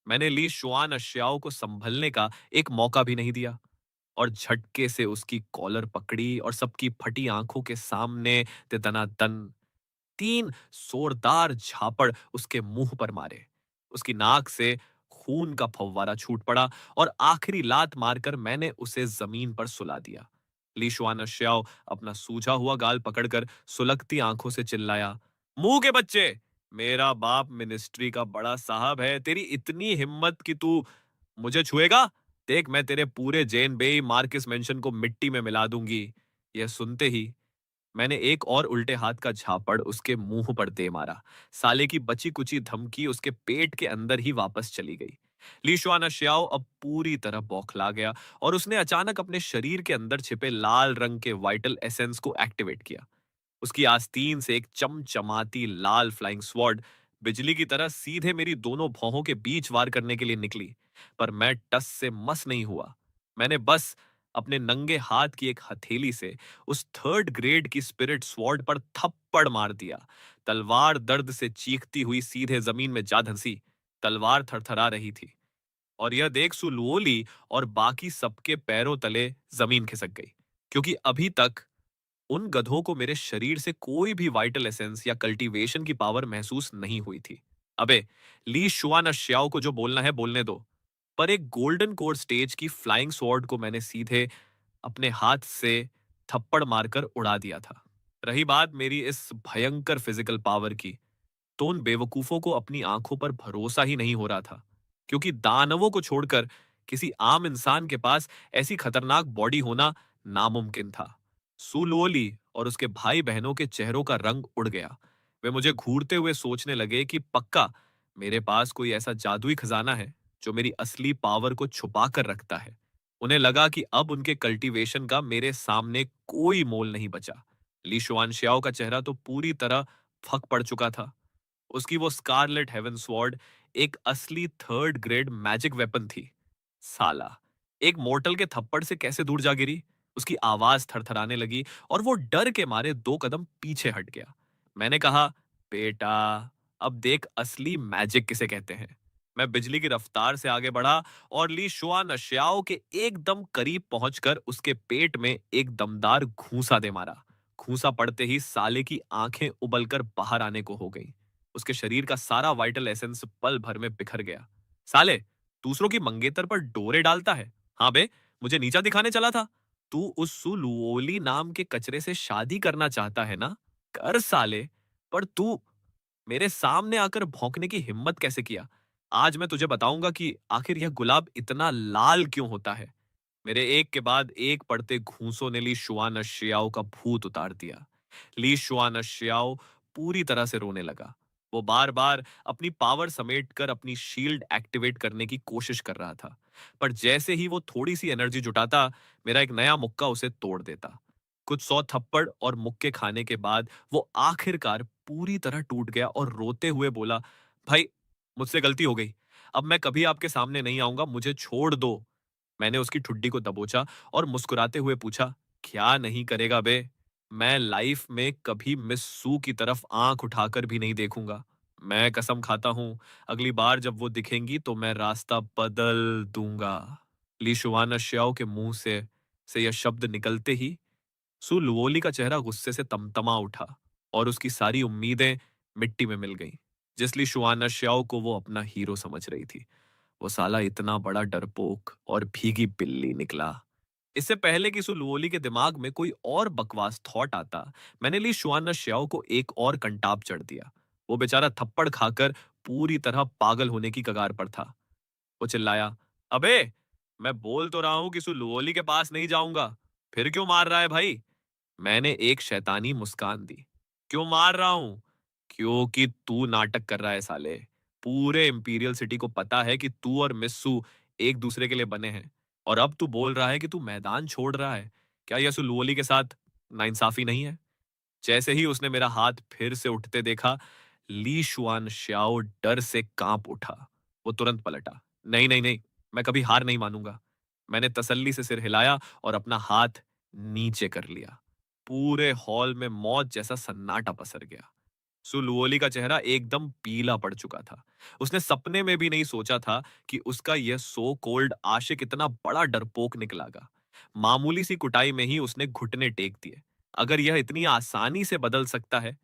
मैंने ली शुआन अश्याओं को संभलने का एक मौका भी नहीं दिया और झटके से उसकी कॉलर पकड़ी और सबकी फटी आंखों के सामने दे दनादन 3 जोरदार झापड़ उसके मुंह पर मारे। उसकी नाक से खून का फव्वारा छूट पड़ा और आखिरी लात मारकर मैंने उसे जमीन पर सुला दिया। लीशुआन श्याओ अपना सूजा हुआ गाल पकड़कर सुलगती आंखों से चिल्लाया, मुंह के बच्चे, मेरा बाप मिनिस्ट्री का बड़ा साहब है, तेरी इतनी हिम्मत कि तू मुझे छुएगा? देख, मैं तेरे पूरे जेन बेई मार्किस मेंशन को मिट्टी में मिला दूंगी। यह सुनते ही मैंने एक और उल्टे हाथ का झापड़ उसके मुंह पर दे मारा। साले की बची कुची धमकी उसके पेट के अंदर ही वापस चली गई। लीशुआना श्याओ अब पूरी तरह बौखला गया और उसने अचानक अपने शरीर के अंदर छिपे लाल रंग के वाइटल एसेंस को एक्टिवेट किया। उसकी आस्तीन से एक चमचमाती लाल फ्लाइंग स्वॉर्ड बिजली की तरह सीधे मेरी दोनों भौहों के बीच वार करने के लिए निकली, पर मैं टस से मस नहीं हुआ। मैंने बस अपने नंगे हाथ की एक हथेली से उस थर्ड ग्रेड की स्पिरिट स्वॉर्ड पर थप्पड़ मार दिया। तलवार दर्द से चीखती हुई सीधे जमीन में जा धंसी। तलवार थरथरा रही थी और यह देख सुलुओली और बाकी सबके पैरों तले जमीन खिसक गई, क्योंकि अभी तक उन गधों को मेरे शरीर से कोई भी वाइटल एसेंस या कल्टीवेशन की पावर महसूस नहीं हुई थी। अबे, ली शुआन श्याओ को जो बोलना है बोलने दो, पर एक गोल्डन कोर स्टेज की फ्लाइंग स्वॉर्ड को मैंने सीधे अपने हाथ से थप्पड़ मारकर उड़ा दिया था। रही बात मेरी इस भयंकर फिजिकल पावर की, तो उन बेवकूफों को अपनी आंखों पर भरोसा ही नहीं हो रहा था। क्योंकि दानवों को छोड़कर किसी आम इंसान के पास ऐसी खतरनाक बॉडी होना नामुमकिन था। सुलोली और उसके भाई बहनों के चेहरों का रंग उड़ गया। वे मुझे घूरते हुए सोचने लगे कि पक्का मेरे पास कोई ऐसा जादुई खजाना है जो मेरी असली पावर को छुपा कर रखता है। उन्हें लगा कि अब उनके कल्टीवेशन का मेरे सामने कोई मोल नहीं बचा। ली शुआनशियाओ का चेहरा तो पूरी तरह फक पड़ चुका था। उसकी वो स्कारलेट हेवन स्वॉर्ड एक असली थर्ड ग्रेड मैजिक वेपन थी। साला, एक मोर्टल के थप्पड़ से कैसे दूर जा गिरी। उसकी आवाज थरथराने लगी और वो डर के मारे 2 कदम पीछे हट गया। मैंने कहा, बेटा, अब देख असली मैजिक किसे कहते हैं। मैं बिजली की रफ्तार से आगे बढ़ा और ली शुआ नश्याओ के एकदम करीब पहुंचकर उसके पेट में एक दमदार घूंसा दे मारा। घूंसा पड़ते ही साले की आंखें उबलकर बाहर आने को हो गई। उसके शरीर का सारा वाइटल एसेंस पल भर में बिखर गया। साले, दूसरों की मंगेतर पर डोरे डालता है। हाँ बे, मुझे नीचा दिखाने चला था। तू उस सुलुओली नाम के कचरे से शादी करना चाहता है ना? कर साले। पर तू मेरे सामने आकर भौंकने की हिम्मत कैसे किया? आज मैं तुझे बताऊंगा कि आखिर यह गुलाब इतना लाल क्यों होता है। मेरे एक के बाद एक पड़ते घूंसों ने ली शुआन शियाओ का भूत उतार दिया। ली शुआन शियाओ पूरी तरह से रोने लगा। वो बार बार अपनी पावर समेटकर अपनी शील्ड एक्टिवेट करने की कोशिश कर रहा था, पर जैसे ही वो थोड़ी सी एनर्जी जुटाता, मेरा एक नया मुक्का उसे तोड़ देता। कुछ 100 थप्पड़ और मुक्के खाने के बाद वो आखिरकार पूरी तरह टूट गया और रोते हुए बोला, भाई, मुझसे गलती हो गई। अब मैं कभी आपके सामने नहीं आऊंगा, मुझे छोड़ दो। मैंने उसकी ठुड्डी को दबोचा और मुस्कुराते हुए पूछा, क्या नहीं करेगा बे? मैं लाइफ में कभी मिस सू की तरफ आंख उठाकर भी नहीं देखूंगा। मैं कसम खाता हूं, अगली बार जब वो दिखेंगी तो मैं रास्ता बदल दूंगा। ली शुआना श्याओ के मुंह से यह शब्द निकलते ही सु लुओली का चेहरा गुस्से से तमतमा उठा और उसकी सारी उम्मीदें मिट्टी में मिल गईं। जिसली शुआना श्याओ को वो अपना हीरो समझ रही थी, वो साला इतना बड़ा डरपोक और भीगी बिल्ली निकला। इससे पहले कि सुलवोली के दिमाग में कोई और बकवास थॉट आता, मैंने ली शुआना श्याओ को एक और कंटाप चढ़ दिया। वो बेचारा थप्पड़ खाकर पूरी तरह पागल होने की कगार पर था। वो चिल्लाया, अबे, मैं बोल तो रहा हूं कि सुलवोली के पास नहीं जाऊंगा। फिर क्यों मार रहा है भाई? मैंने एक शैतानी मुस्कान दी। क्यों मार रहा हूं? क्योंकि तू नाटक कर रहा है साले। पूरे इंपीरियल सिटी को पता है कि तू और मिस्सू एक दूसरे के लिए बने हैं, और अब तू बोल रहा है कि तू मैदान छोड़ रहा है। क्या यह सुलुओली के साथ नाइंसाफी नहीं है? जैसे ही उसने मेरा हाथ फिर से उठते देखा, ली शुआन श्याओ डर से कांप उठा। वो तुरंत पलटा। नहीं नहीं नहीं, मैं कभी हार नहीं मानूंगा। मैंने तसल्ली से सिर हिलाया और अपना हाथ नीचे कर लिया। पूरे हॉल में मौत जैसा सन्नाटा पसर गया। सुलुओली का चेहरा एकदम पीला पड़ चुका था। उसने सपने में भी नहीं सोचा था कि उसका यह सो कोल्ड आशिक इतना बड़ा डरपोक निकलागा। मामूली सी कुटाई में ही उसने घुटने टेक दिए। अगर यह इतनी आसानी से बदल सकता है,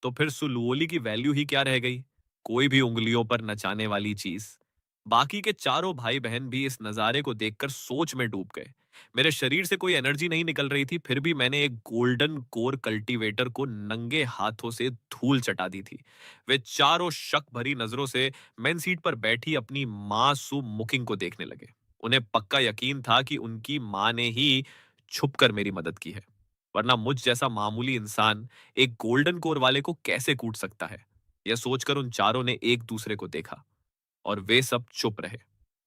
तो फिर सुलुओली की वैल्यू ही क्या रह गई? कोई भी उंगलियों पर नचाने वाली चीज। बाकी के चारों भाई बहन भी इस नजारे को देखकर सोच में डूब गए। मेरे शरीर से कोई एनर्जी नहीं निकल रही थी, फिर भी मैंने एक गोल्डन कोर कल्टीवेटर को नंगे हाथों से धूल चटा दी थी। वे चारों शक भरी नजरों से मेन सीट पर बैठी अपनी मां सु मुकिंग को देखने लगे। उन्हें पक्का यकीन था कि उनकी मां ने ही छुपकर मेरी मदद की है, वरना मुझ जैसा मामूली इंसान एक गोल्डन कोर वाले को कैसे कूट सकता है। यह सोचकर उन चारों ने एक दूसरे को देखा और वे सब चुप रहे।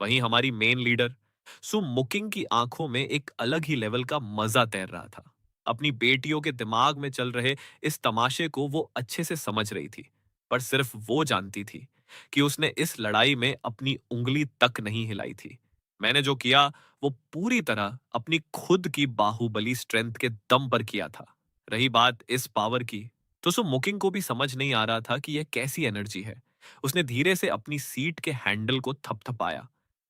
वहीं हमारी मेन लीडर सु मुकिंग की आंखों में एक अलग ही लेवल का मजा तैर रहा था। अपनी बेटियों के दिमाग में चल रहे इस तमाशे को वो अच्छे से समझ रही थी, पर सिर्फ वो जानती थी कि उसने इस लड़ाई में अपनी उंगली तक नहीं हिलाई थी। मैंने जो किया वो पूरी तरह अपनी खुद की बाहुबली स्ट्रेंथ के दम पर किया था। रही बात इस पावर की, तो सु मुकिंग को भी समझ नहीं आ रहा था कि यह कैसी एनर्जी है। उसने धीरे से अपनी सीट के हैंडल को थपथपाया।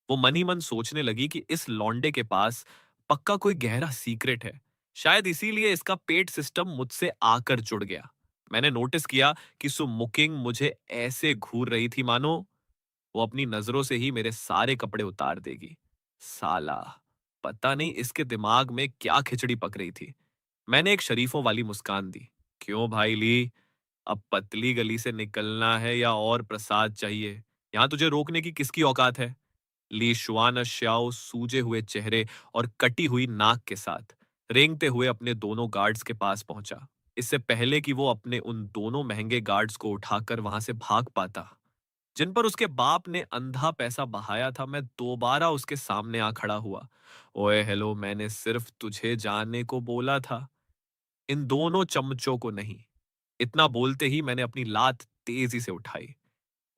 वो मन ही मन सोचने लगी कि इस लौंडे के पास पक्का कोई गहरा सीक्रेट है। शायद इसीलिए इसका पेट सिस्टम मुझसे आकर जुड़ गया। मैंने नोटिस किया कि सुमुकिंग मुझे ऐसे घूर रही थी मानो वो अपनी नजरों से ही मेरे सारे कपड़े उतार देगी। साला, पता नहीं इसके दिमाग में क्या खिचड़ी पक रही थी। मैंने एक शरीफों वाली मुस्कान दी। क्यों भाई ली, अब पतली गली से निकलना है या और प्रसाद चाहिए? यहाँ तुझे रोकने की किसकी औकात है? ली शुआन श्याओ सूजे हुए चेहरे और कटी हुई नाक के साथ रेंगते हुए अपने दोनों गार्ड्स के पास पहुंचा। इससे पहले कि वो अपने उन दोनों महंगे गार्ड्स को उठाकर वहां से भाग पाता, जिन पर उसके बाप ने अंधा पैसा बहाया था, मैं दोबारा उसके सामने आ खड़ा हुआ। ओए हेलो, मैंने सिर्फ तुझे जाने को बोला था, इन दोनों चमचों को नहीं। इतना बोलते ही मैंने अपनी लात तेजी से उठाई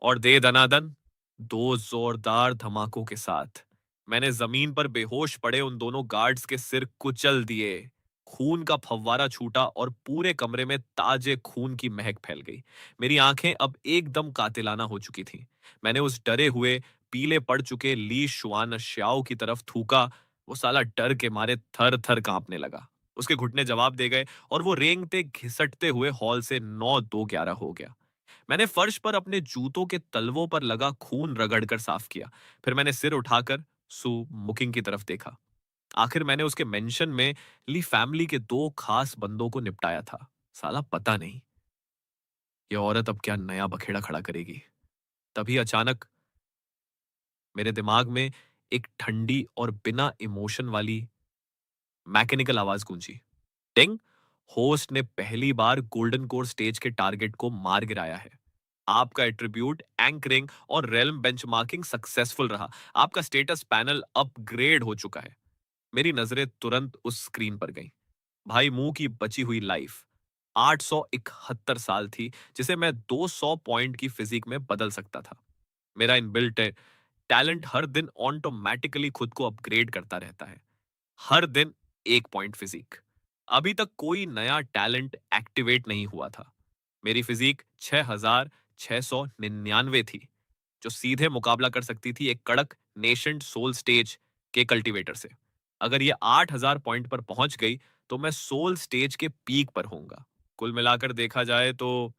और दे दनादन, दो जोरदार धमाकों के साथ मैंने जमीन पर बेहोश पड़े उन दोनों गार्ड्स के सिर कुचल दिए। खून का फव्वारा छूटा और पूरे कमरे में ताजे खून की महक फैल गई। मेरी आंखें अब एकदम कातिलाना हो चुकी थीं। मैंने उस डरे हुए, पीले पड़ चुके ली शुआन श्याओ की तरफ थूका। वो साला डर के मारे थर थर कांपने लगा। उसके घुटने जवाब दे गए और वो रेंगते घिसटते हुए हॉल से 9-2-11 हो गया। मैंने फर्श पर अपने जूतों के तलवों पर लगा खून रगड़कर साफ किया। फिर मैंने सिर उठाकर सु मुकिंग की तरफ देखा। आखिर मैंने उसके मेंशन में ली फैमिली के दो खास बंदों को निपटाया था। साला पता नहीं ये औरत अब क्या नया बखेड़ा खड़ा करेगी। तभी अचानक मेरे दिमाग में एक ठंडी और बिना इमोशन वाली मैकेनिकल आवाज गूंजी। टिंग! होस्ट ने पहली बार गोल्डन कोर स्टेज के टारगेट को मार गिराया है। आपका एट्रीब्यूट, एंकरिंग और रेल्म बेंचमार्किंग सक्सेसफुल रहा। आपका स्टेटस पैनल अपग्रेड हो चुका है। मेरी नजरें तुरंत उस स्क्रीन पर गईं। भाई, मुंह की बची हुई लाइफ 871 साल थी, जिसे मैं 200 पॉइंट की फिजिक में बदल सकता था। मेरा इनबिल्ट टैलेंट हर दिन ऑटोमेटिकली खुद को अपग्रेड करता रहता है। हर दिन 1 पॉइंट फिजिक। अभी तक कोई नया टैलेंट एक्टिवेट नहीं हुआ था। मेरी फिजिक 6699 थी, जो सीधे मुकाबला कर सकती थी एक कड़क नेशंट सोल स्टेज के कल्टीवेटर से। अगर ये 8000 पॉइंट पर पहुंच गई तो मैं सोल स्टेज के पीक पर होऊंगा। कुल मिलाकर देखा जाए तो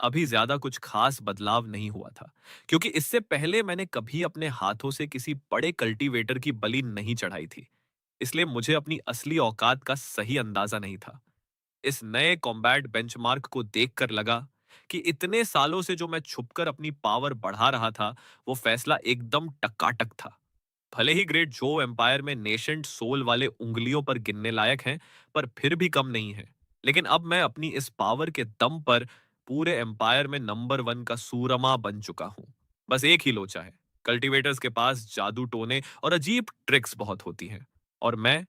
अभी ज्यादा कुछ खास बदलाव नहीं हुआ था, क्योंकि इससे पहले मैंने कभी अपने हाथों से किसी बड़े कल्टीवेटर की बलि नहीं चढ़ाई थी। इसलिए मुझे अपनी असली औकात का सही अंदाजा नहीं था। इस नए कॉम्बैट बेंचमार्क को देखकर लगा कि इतने सालों से जो मैं छुपकर अपनी पावर बढ़ा रहा था, वो फैसला एकदम टकाटक था। भले ही ग्रेट जो एम्पायर में नेशेंट सोल वाले उंगलियों पर गिनने लायक हैं, पर फिर भी कम नहीं है। लेकिन अब मैं अपनी इस पावर के दम पर पूरे एम्पायर में नंबर 1 का सूरमा बन चुका हूं। बस एक ही लोचा है। कल्टीवेटर्स के पास जादू टोने और अजीब ट्रिक्स बहुत होती हैं, और मैं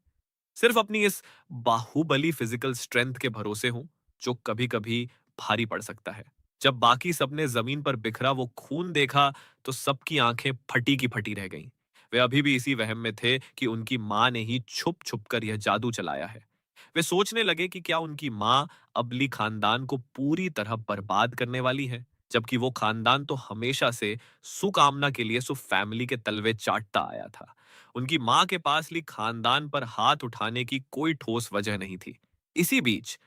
सिर्फ अपनी इस बाहुबली फिजिकल स्ट्रेंथ के भरोसे हूं, जो कभी कभी भारी पड़ सकता है। जब बाकी सबने जमीन पर बिखरा वो खून देखा, तो सबकी आंखें फटी की फटी रह गईं। वे अभी भी इसी वहम में थे कि उनकी मां ने ही छुप छुप कर यह जादू चलाया है। वे सोचने लगे कि क्या उनकी मां अबली खानदान को पूरी तरह बर्बाद करने वाली है, जबकि वो खानदान तो हमेशा से सुकामना के लिए फैमिली के तलवे चाटता आया था। उनकी मां के पास ली खानदान पर हाथ उठाने की कोई ठोस वजह नहीं थी। इसी बीच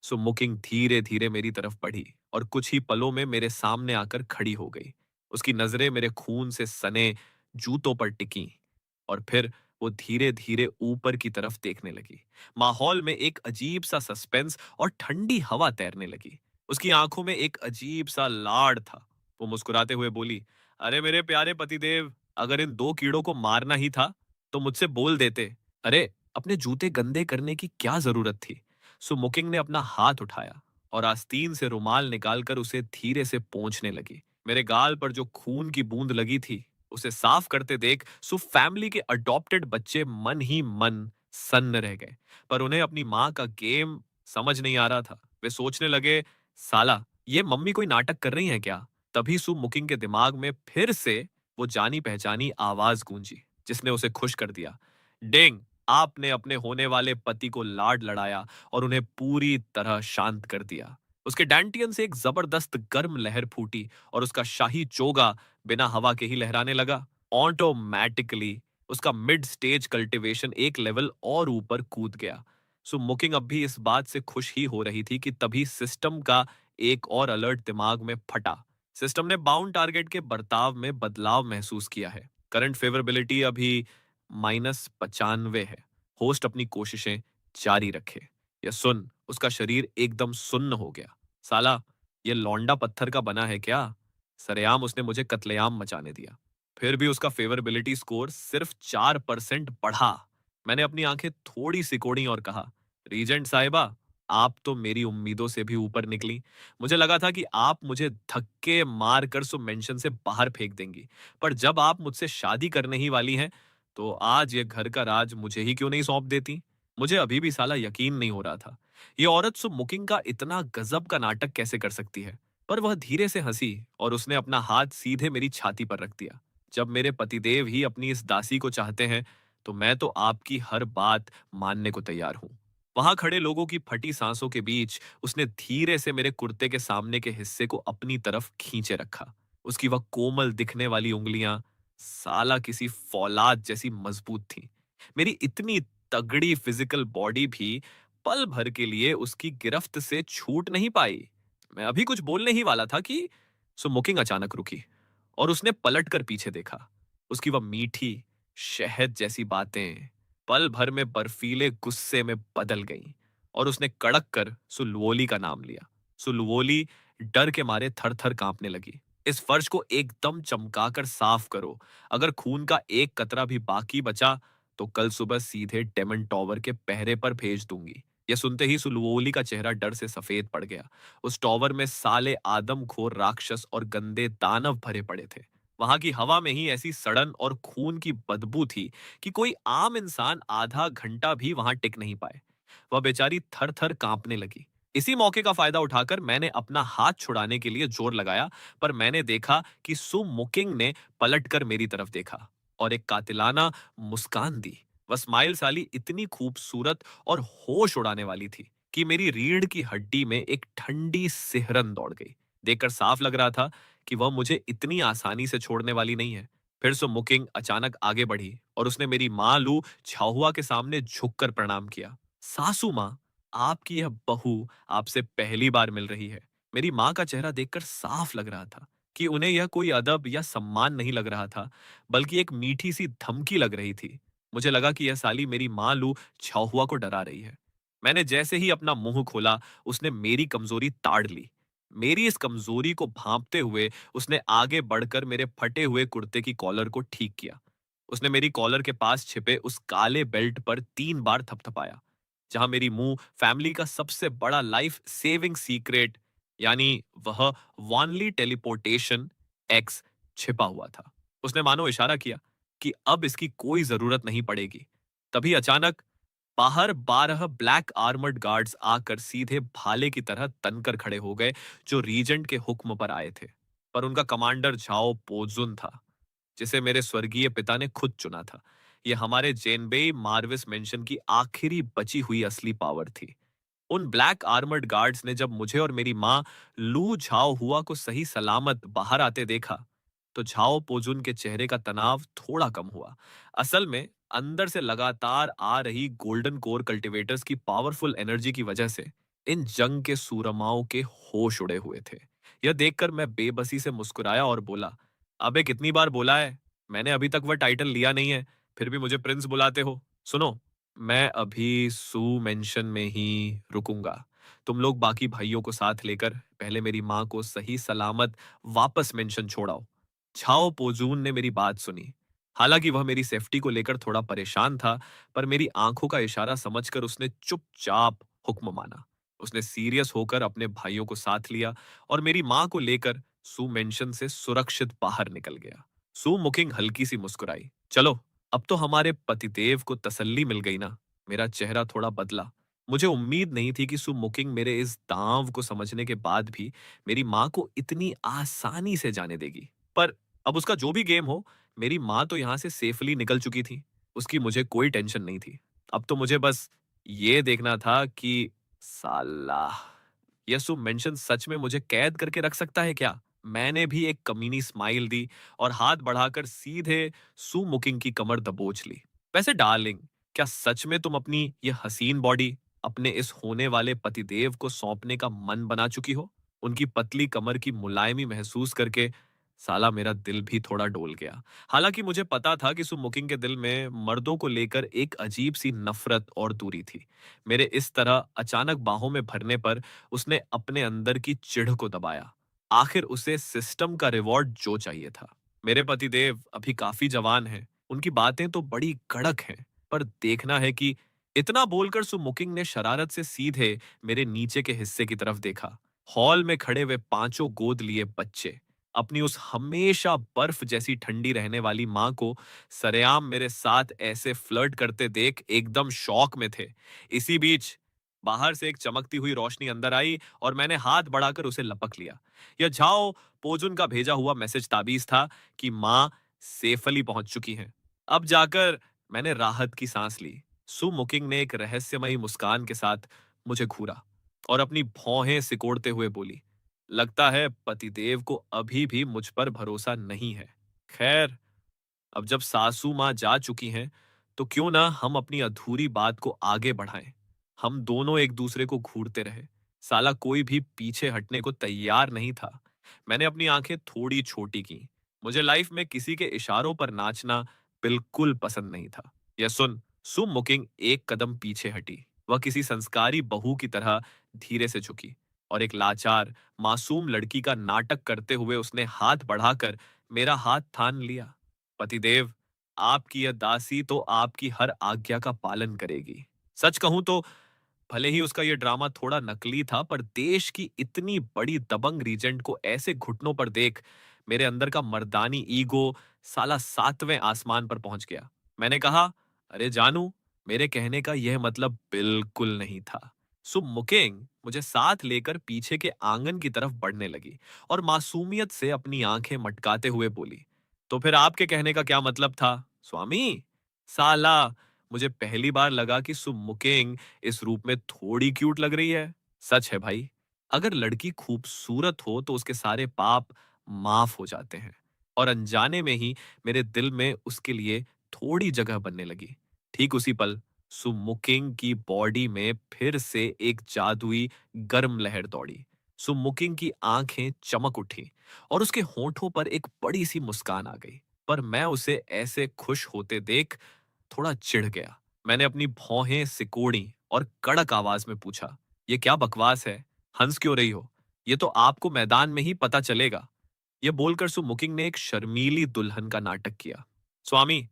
सुमुकिंग धीरे धीरे मेरी तरफ बढ़ी और कुछ ही पलों में मेरे सामने आकर खड़ी हो गई। उसकी नजरें मेरे खून से सने जूतों पर टिकी और फिर वो धीरे धीरे ऊपर की तरफ देखने लगी। माहौल में एक अजीब सा सस्पेंस और ठंडी हवा तैरने लगी। उसकी आंखों में एक अजीब सा लाड़ था। वो मुस्कुराते हुए बोली, अरे मेरे प्यारे पतिदेव, अगर इन दो कीड़ों को मारना ही था तो मुझसे बोल देते। अरे, अपने जूते गंदे करने की क्या जरूरत थी? सुमुकिंग ने अपना हाथ उठाया और आस्तीन से रुमाल निकालकर उसे धीरे से पोंछने लगी। मेरे गाल पर जो खून की बूंद लगी थी, उसे साफ करते देख फैमिली के अडॉप्टेड बच्चे मन ही मन सन्न रह गए। पर उन्हें अपनी माँ का गेम समझ नहीं आ रहा था। वे सोचने लगे, साला ये मम्मी कोई नाटक कर रही है क्या? तभी मुकिंग के दिमाग में फिर से वो जानी पहचानी आवाज गूंजी, जिसने उसे खुश कर दिया। डिंग! आपने अपने होने वाले पति को लाड लड़ाया और उन्हें पूरी तरह शांत कर दिया। उसके डैंटियन से एक जबरदस्त गर्म लहर फूटी और उसका शाही चोगा बिना हवा के ही लहराने लगा। ऑटोमैटिकली उसका मिड स्टेज कल्टीवेशन एक लेवल और ऊपर कूद गया। मुकिंग अब भी इस बात से खुश ही हो रही थी कि तभी सिस्टम का एक और अलर्ट दिमाग में फटा। सिस्टम ने बाउंड टारगेट के बर्ताव में बदलाव महसूस किया है। करंट फेवरेबिलिटी अभी -95 है। होस्ट अपनी कोशिशें जारी रखे। या सुन, उसका शरीर एकदम सुन्न हो गया। साला, ये लौंडा पत्थर का बना है क्या? सरेआम उसने मुझे कत्लेआम मचाने दिया। फिर भी उसका फेवरेबिलिटी स्कोर सिर्फ 4% बढ़ा। मैंने अपनी आंखें थोड़ी सिकोड़ी और कहा, रीजेंट साहिबा, आप तो मेरी उम्मीदों से भी ऊपर निकली। मुझे लगा था कि आप मुझे धक्के मार कर सो मेंशन से बाहर फेंक देंगी, पर जब आप मुझसे शादी करने ही वाली हैं, तो आज ये घर का राज मुझे ही क्यों नहीं सौंप देती? मुझे अभी भी साला यकीन नहीं हो रहा था। ये औरत सो मुकिंग का इतना गजब का नाटक कैसे कर सकती है? पर वह धीरे से हंसी और उसने अपना हाथ सीधे मेरी छाती पर रख दिया। जब मेरे पतिदेव ही अपनी इस दासी को चाहते हैं, तो मैं तो आपकी हर बात मानने को तैयार हूं। वहां खड़े लोगों की फटी सांसों के बीच उसने धीरे से मेरे कुर्ते के सामने के हिस्से को अपनी तरफ खींचे रखा। उसकी वह कोमल दिखने वाली उंगलियां साला किसी फौलाद जैसी मजबूत थी। मेरी इतनी तगड़ी फिजिकल बॉडी भी पल भर के लिए उसकी गिरफ्त से छूट नहीं पाई। मैं अभी कुछ बोलने ही वाला था कि स्मोकिंग अचानक रुकी और उसने पलटकर पीछे देखा। उसकी वह मीठी, शहद जैसी बातें पल भर में बर्फीले गुस्से में बदल गईं और उसने कड़क कर सुलवोली का नाम लिया। सुलवोली डर के मारे थर-थर कांपने लगी। इस फर्श को एकदम चमकाकर साफ करो। अगर खून का एक कतरा भी बाकी बचा, तो कल सुबह सीधे डेमन टॉवर के पहरे पर भेज दूंगी। यह सुनते ही सुलवोली का चेहरा डर से सफेद पड़ गया। उस टॉवर में साले आदमखोर राक्षस और गंदे दानव भरे पड़े थे। वहां की हवा में ही ऐसी सड़न और खून की बदबू थी कि कोई आम इंसान आधा घंटा भी वहां टिक नहीं पाए। वह बेचारी थर थर कांपने लगी। इसी मौके का फायदा उठाकर मैंने अपना हाथ छुड़ाने के लिए जोर लगाया, पर मैंने देखा कि सु मुकिंग ने पलटकर मेरी तरफ देखा और एक कातिलाना मुस्कान दी। वह स्माइल साली इतनी खूबसूरत और होश उड़ाने वाली थी कि मेरी रीढ़ की हड्डी में एक ठंडी सिहरन दौड़ गई। देखकर साफ लग रहा था कि वह मुझे इतनी आसानी से छोड़ने वाली नहीं है। फिर सो मुकिंग अचानक आगे बढ़ी और उसने मेरी माँ लू झाहुआ के सामने झुककर प्रणाम किया। सासू माँ, आपकी यह बहू आपसे पहली बार मिल रही है। मेरी माँ का चेहरा देखकर साफ लग रहा था कि उन्हें यह कोई अदब या सम्मान नहीं लग रहा था, बल्कि एक मीठी सी धमकी लग रही थी। मुझे लगा कि यह साली मेरी माँ लू झाहुआ को डरा रही है। मैंने जैसे ही अपना मुंह खोला, उसने मेरी कमजोरी ताड़ ली। मेरी इस कमजोरी को भांपते हुए उसने आगे बढ़कर मेरे फटे हुए कुर्ते की कॉलर को ठीक किया। उसने मेरी कॉलर के पास छिपे उस काले बेल्ट पर 3 बार थपथपाया, जहां मेरी मुंह फैमिली का सबसे बड़ा लाइफ सेविंग सीक्रेट, यानी वह वॉनली टेलीपोर्टेशन एक्स, छिपा हुआ था। उसने मानो इशारा किया कि अब इसकी कोई जरूरत नहीं पड़ेगी। तभी अचानक बाहर 12 ब्लैक आर्मर्ड गार्ड्स आकर सीधे भाले की तरह तनकर खड़े हो गए, जो रीजेंट के हुक्म पर आए थे। पर उनका कमांडर झाओ पोजुन था, जिसे मेरे स्वर्गीय पिता ने खुद चुना था। यह हमारे जेनबेई मार्विस मेंशन की आखिरी बची हुई असली पावर थी। उन ब्लैक आर्मर्ड गार्ड्स ने जब मुझे और मेरी माँ लू झाओ हुआ को सही सलामत बाहर आते देखा, तो झाओ पोजुन के चेहरे का तनाव थोड़ा कम हुआ। असल में अंदर से लगातार आ रही गोल्डन कोर कल्टीवेटर्स की पावरफुल एनर्जी की वजह से इन जंग के सूरमाओं के होश उड़े हुए थे। यह देखकर मैं बेबसी से मुस्कुराया और बोला, अबे कितनी बार बोला है, मैंने अभी तक वह टाइटल लिया नहीं है, फिर भी मुझे प्रिंस बुलाते हो। सुनो, मैं अभी सू मेंशन में ही रुकूंगा। तुम लोग बाकी भाइयों को साथ लेकर पहले मेरी माँ को सही सलामत वापस मेंशन छोड़ाओ। झाओ पोजून ने मेरी बात सुनी। हालांकि वह मेरी सेफ्टी को लेकर थोड़ा परेशान था, पर मेरी आंखों का इशारा समझकर उसने चुपचाप हुक्म माना। उसने सीरियस होकर अपने भाइयों को साथ लिया और मेरी माँ को लेकर सू मेंशन से सुरक्षित बाहर निकल गया। सू मुकिंग हल्की सी मुस्कुराई। चलो, अब तो हमारे पतिदेव को तसल्ली मिल गई ना। मेरा चेहरा थोड़ा बदला। मुझे उम्मीद नहीं थी कि सु मुकिंग मेरे इस दांव को समझने के बाद भी मेरी माँ को इतनी आसानी से जाने देगी। पर अब उसका जो भी गेम हो, मेरी माँ तो यहाँ से सेफली निकल चुकी थी। उसकी मुझे कोई टेंशन नहीं थी। अब तो मुझे बस ये देखना था कि साला यह सु मेंशन सच में मुझे कैद करके रख सकता है क्या? मैंने भी एक कमीनी स्माइल दी और हाथ बढ़ाकर सीधे सु मुकिंग की कमर दबोच ली। वैसे डार्लिंग, क्या सच में तुम अपनी यह हसीन बॉडी अपने इस होने वाले पतिदेव को सौंपने का मन बना चुकी हो? उनकी पतली कमर की मुलायमी महसूस करके साला मेरा दिल भी थोड़ा डोल गया। हालांकि मुझे पता था कि सुमुकिंग के दिल में मर्दों को लेकर एक अजीब सी नफरत और दूरी थी। मेरे इस तरह अचानक बाहों में भरने पर उसने अपने अंदर की चिढ़ को दबाया आखिर उसे सिस्टम का रिवॉर्ड जो चाहिए था। मेरे पतिदेव अभी काफी जवान हैं, उनकी बातें तो बड़ी कड़क हैं, पर देखना है कि इतना बोलकर सुमुकिंग ने शरारत से सीधे मेरे नीचे के हिस्से की तरफ देखा। हॉल में खड़े हुए पांचों गोद लिए बच्चे अपनी उस हमेशा बर्फ जैसी ठंडी रहने वाली मां को सरेआम मेरे साथ ऐसे फ्लर्ट करते देख एकदम शॉक में थे। इसी बीच बाहर से एक चमकती हुई रोशनी अंदर आई और मैंने हाथ बढ़ाकर उसे लपक लिया। यह झाओ पोजुन का भेजा हुआ मैसेज ताबीज था कि मां सेफली पहुंच चुकी हैं। अब जाकर मैंने राहत की सांस ली। सु मुकिंग ने एक रहस्यमयी मुस्कान के साथ मुझे घूरा और अपनी भौहें सिकोड़ते हुए बोली, लगता है पतिदेव को अभी भी मुझ पर भरोसा नहीं है। खैर, अब जब सासू माँ जा चुकी हैं, तो क्यों ना हम अपनी अधूरी बात को आगे बढ़ाएं। हम दोनों एक दूसरे को घूरते रहे। साला कोई भी पीछे हटने को तैयार नहीं था। मैंने अपनी आंखें थोड़ी छोटी की। मुझे लाइफ में किसी के इशारों पर नाचना बिल्कुल पसंद नहीं था। यह सुन, सुम मुकिंग एक कदम पीछे हटी। वह किसी संस्कारी बहू की तरह धीरे से झुकी और एक लाचार, मासूम लड़की का नाटक करते हुए उसने हाथ बढ़ाकर मेरा हाथ थान लिया। पतिदेव, आपकी यह दासी तो आपकी हर आज्ञा का पालन करेगी। सच कहूं तो भले ही उसका यह ड्रामा थोड़ा नकली था, पर देश की इतनी बड़ी दबंग रीजेंट को ऐसे घुटनों पर देख मेरे अंदर का मर्दानी ईगो साला सातवें आसमान पर पहुंच गया। मैंने कहा, अरे जानू, मेरे कहने का यह मतलब बिल्कुल नहीं था। सो मुकेंग मुझे साथ लेकर पीछे के आंगन की तरफ बढ़ने लगी और मासूमियत से अपनी आंखें मटकाते हुए बोली, तो फिर आपके कहने का क्या मतलब था स्वामी? साला, मुझे पहली बार लगा कि सुमुकेंग इस रूप में थोड़ी क्यूट लग रही है। सच है भाई, अगर लड़की खूबसूरत हो तो उसके सारे पाप माफ हो जाते हैं। और अनजाने में ही मेरे दिल में उसके लिए थोड़ी जगह बनने लगी। ठीक उसी पल सुमुकिंग की बॉडी में फिर से एक जादुई गर्म लहर दौड़ी। सुमुकिंग की आंखें चमक उठी और उसके होठों पर एक बड़ी सी मुस्कान आ गई। पर मैं उसे ऐसे खुश होते देख थोड़ा चिढ़ गया। मैंने अपनी भौहें सिकोड़ी और कड़क आवाज में पूछा, ये क्या बकवास है? हंस क्यों रही हो? ये तो आपको मैदान में ही पता चलेगा। यह बोलकर सुमुकिंग ने एक शर्मीली दुल्हन का नाटक किया। स्वामी,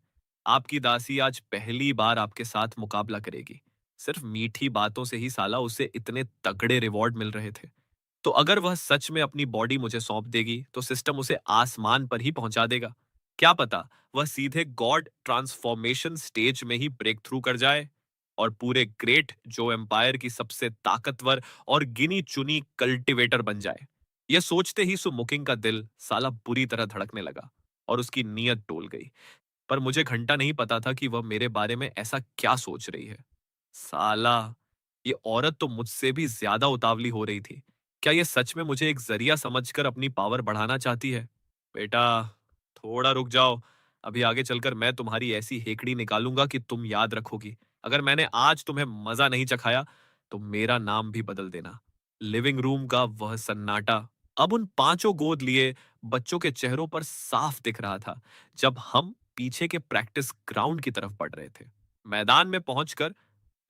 आपकी दासी आज पहली बार आपके साथ मुकाबला करेगी। सिर्फ मीठी बातों से ही साला उसे इतने तगड़े रिवॉर्ड मिल रहे थे। तो अगर वह सच में अपनी बॉडी मुझे सौंप देगी, तो सिस्टम उसे आसमान पर ही पहुंचा देगा। क्या पता वह सीधे गॉड ट्रांसफॉर्मेशन स्टेज में ही ब्रेक थ्रू कर जाए और पूरे ग्रेट जो एम्पायर की सबसे ताकतवर और गिनी चुनी कल्टिवेटर बन जाए। यह सोचते ही सुमुकिंग का दिल साला बुरी तरह धड़कने लगा और उसकी नीयत डोल गई। पर मुझे घंटा नहीं पता था कि वह मेरे बारे में ऐसा क्या सोच रही है। साला, ये औरत तो मुझसे भी ज्यादा उतावली हो रही थी। क्या ये सच में मुझे एक जरिया समझकर अपनी पावर बढ़ाना चाहती है? बेटा, थोड़ा रुक जाओ। अभी आगे चलकर मैं तुम्हारी ऐसी हेकड़ी निकालूंगा कि तुम याद रखोगी। अगर मैंने आज तुम्हें मजा नहीं चखाया, तो मेरा नाम भी बदल देना। लिविंग रूम का वह सन्नाटा अब उन पांचों गोद लिए बच्चों के चेहरों पर साफ दिख रहा था, जब हम पीछे के प्रैक्टिस ग्राउंड की तरफ बढ़ रहे थे। मैदान में पहुंचकर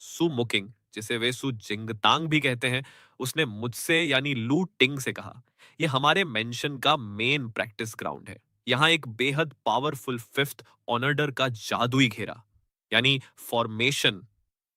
सु मुकिंग, जिसे वे सु जिंगतांग भी कहते हैं, उसने मुझसे यानी लू टिंग से कहा, यह हमारे मेंशन का मेन प्रैक्टिस ग्राउंड है। यहाँ एक बेहद पावरफुल फिफ्थ ऑनर्डर का जादुई घेरा यानी फॉर्मेशन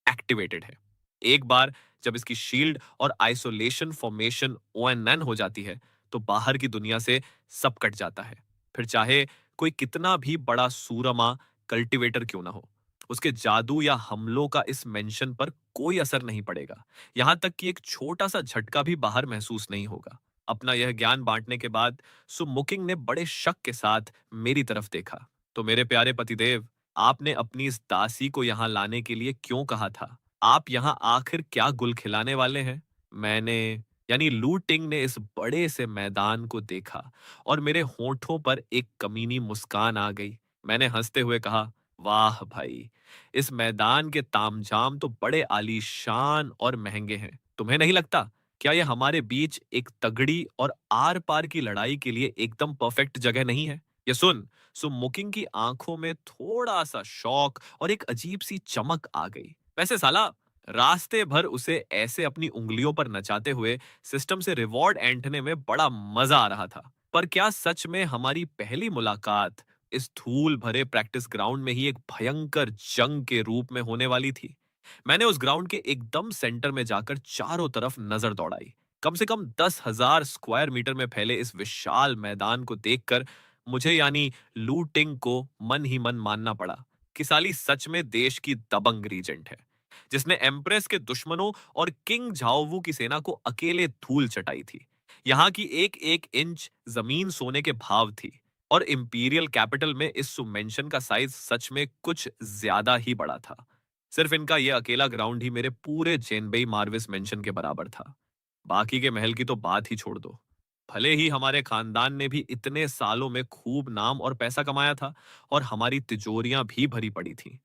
एक्टिवेटेड है। एक बार जब इसकी शील्ड और आइसोलेशन फॉर्मेशन ओएनएन हो जाती है, तो बाहर की दुनिया से सब कट जाता है। फिर चाहे कोई कितना भी बड़ा सूरमा कल्टीवेटर क्यों ना हो, उसके जादू या हमलों का इस मेंशन पर कोई असर नहीं पड़ेगा। यहां तक कि एक छोटा सा झटका भी बाहर महसूस नहीं होगा। अपना यह ज्ञान बांटने के बाद सुमुकिंग ने बड़े शक के साथ मेरी तरफ देखा। तो मेरे प्यारे पतिदेव, आपने अपनी इस दासी को यहाँ लाने के लिए क्यों कहा था? आप यहाँ आखिर क्या गुल खिलाने वाले हैं? मैंने यानी लू टिंग ने इस बड़े से मैदान को देखा और मेरे होठों पर एक कमीनी मुस्कान आ गई। मैंने हंसते हुए कहा, वाह भाई, इस मैदान के तामझाम तो बड़े आलीशान और महंगे हैं। तुम्हें नहीं लगता? क्या यह हमारे बीच एक तगड़ी और आर पार की लड़ाई के लिए एकदम परफेक्ट जगह नहीं है? ये सुन, सुमुकिंग की आंखों में थोड़ा सा शौक और एक अजीब सी चमक आ गई। वैसे साला, रास्ते भर उसे ऐसे अपनी उंगलियों पर नचाते हुए सिस्टम से रिवॉर्ड ऐंठने में बड़ा मजा आ रहा था। पर क्या सच में हमारी पहली मुलाकात इस धूल भरे प्रैक्टिस ग्राउंड में ही एक भयंकर जंग के रूप में होने वाली थी? मैंने उस ग्राउंड के एकदम सेंटर में जाकर चारों तरफ नजर दौड़ाई। कम से कम 10,000 स्क्वायर मीटर में फैले इस विशाल मैदान को देखकर मुझे यानी लू टिंग को मन ही मन मानना पड़ा कि साली सच में देश की दबंग रीजेंट है, जिसने एम्प्रेस के दुश्मनों और किंग झाओवू की सेना को अकेले धूल चटाई थी। यहाँ की एक एक इंच जमीन सोने के भाव थी, और इंपीरियल कैपिटल में इस सुमेंशन का साइज सच में कुछ ज्यादा ही बड़ा था। सिर्फ इनका यह अकेला ग्राउंड ही मेरे पूरे चेनबई मार्विस मेंशन के बराबर था। बाकी के महल की तो बात ही छोड़ दो। भले ही हमारे खानदान ने भी इतने सालों में खूब नाम और पैसा कमाया था, और हमारी तिजोरियां भी भरी पड़ी थीं,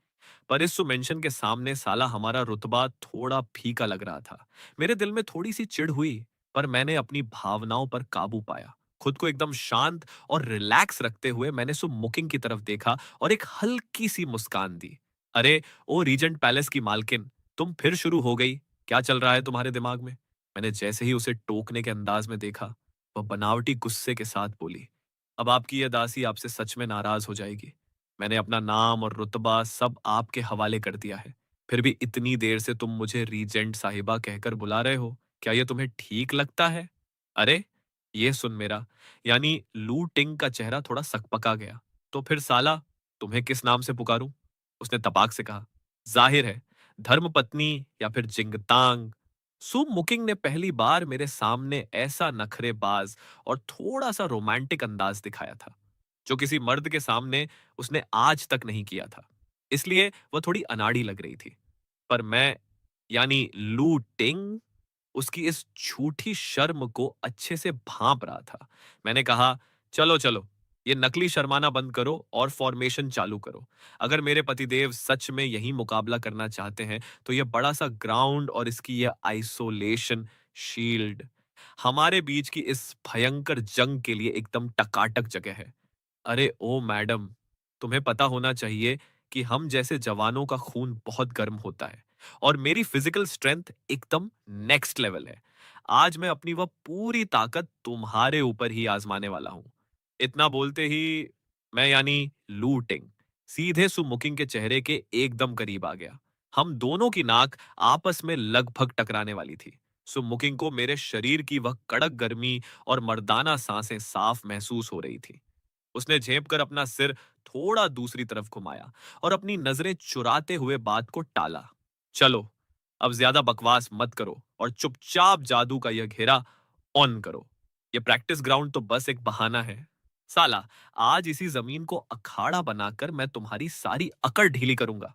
पर इस सुमेंशन के सामने साला हमारा रुतबा थोड़ा फीका लग रहा था। मेरे दिल में थोड़ी सी चिढ़ हुई, पर मैंने अपनी भावनाओं पर काबू पाया। खुद को एकदम शांत और रिलैक्स रखते हुए मैंने मुकिंग की तरफ देखा और एक हल्की सी मुस्कान दी। अरे ओ रीजेंट पैलेस की मालकिन, तुम फिर शुरू हो गई? क्या चल रहा है तुम्हारे दिमाग में? मैंने जैसे ही उसे टोकने के अंदाज में देखा, वह बनावटी गुस्से के साथ बोली, अब आपकी यह दासी आपसे सच में नाराज हो जाएगी। मैंने अपना नाम और रुतबा सब आपके हवाले कर दिया है। फिर भी इतनी देर से तुम मुझे रीजेंट साहिबा कहकर बुला रहे हो। क्या यह तुम्हें ठीक लगता है? अरे, ये सुन मेरा, यानी लू टिंग का चेहरा थोड़ा सकपका गया। तो फिर साला, तुम्हें किस नाम से पुकारूं? उसने तपाक से कहा। जाहिर है, धर्मपत्नी या फिर जिंगतांग। सु मुकिंग ने पहली बार मेरे सामने ऐसा नखरेबाज और थोड़ा सा रोमांटिक अंदाज दिखाया था, जो किसी मर्द के सामने उसने आज तक नहीं किया था। इसलिए वह थोड़ी अनाड़ी लग रही थी। पर मैं, यानी लू टिंग, उसकी इस झूठी शर्म को अच्छे से भांप रहा था। मैंने कहा, चलो चलो, ये नकली शर्माना बंद करो और फॉर्मेशन चालू करो। अगर मेरे पतिदेव सच में यही मुकाबला करना चाहते हैं, तो यह बड़ा सा ग्राउंड और इसकी यह आइसोलेशन शील्ड हमारे बीच की इस भयंकर जंग के लिए एकदम टकाटक जगह है। अरे ओ मैडम, तुम्हें पता होना चाहिए कि हम जैसे जवानों का खून बहुत गर्म होता है, और मेरी फिजिकल स्ट्रेंथ एकदम नेक्स्ट लेवल है। आज मैं अपनी वह पूरी ताकत तुम्हारे ऊपर ही आजमाने वाला हूं। इतना बोलते ही मैं, यानी लूटिंग, सीधे सुमुकिंग के चेहरे के एकदम करीब आ गया। हम दोनों की नाक आपस में लगभग टकराने वाली थी। सुमुकिंग को मेरे शरीर की वह कड़क गर्मी और मर्दाना सांसें साफ महसूस हो रही थी। उसने झेप कर अपना सिर थोड़ा दूसरी तरफ घुमाया और अपनी नजरें चुराते हुए बात को टाला। चलो, अब ज्यादा बकवास मत करो और चुपचाप जादू का यह घेरा ऑन करो। यह प्रैक्टिस ग्राउंड तो बस एक बहाना है। साला, आज इसी जमीन को अखाड़ा बनाकर मैं तुम्हारी सारी अकड़ ढीली करूंगा।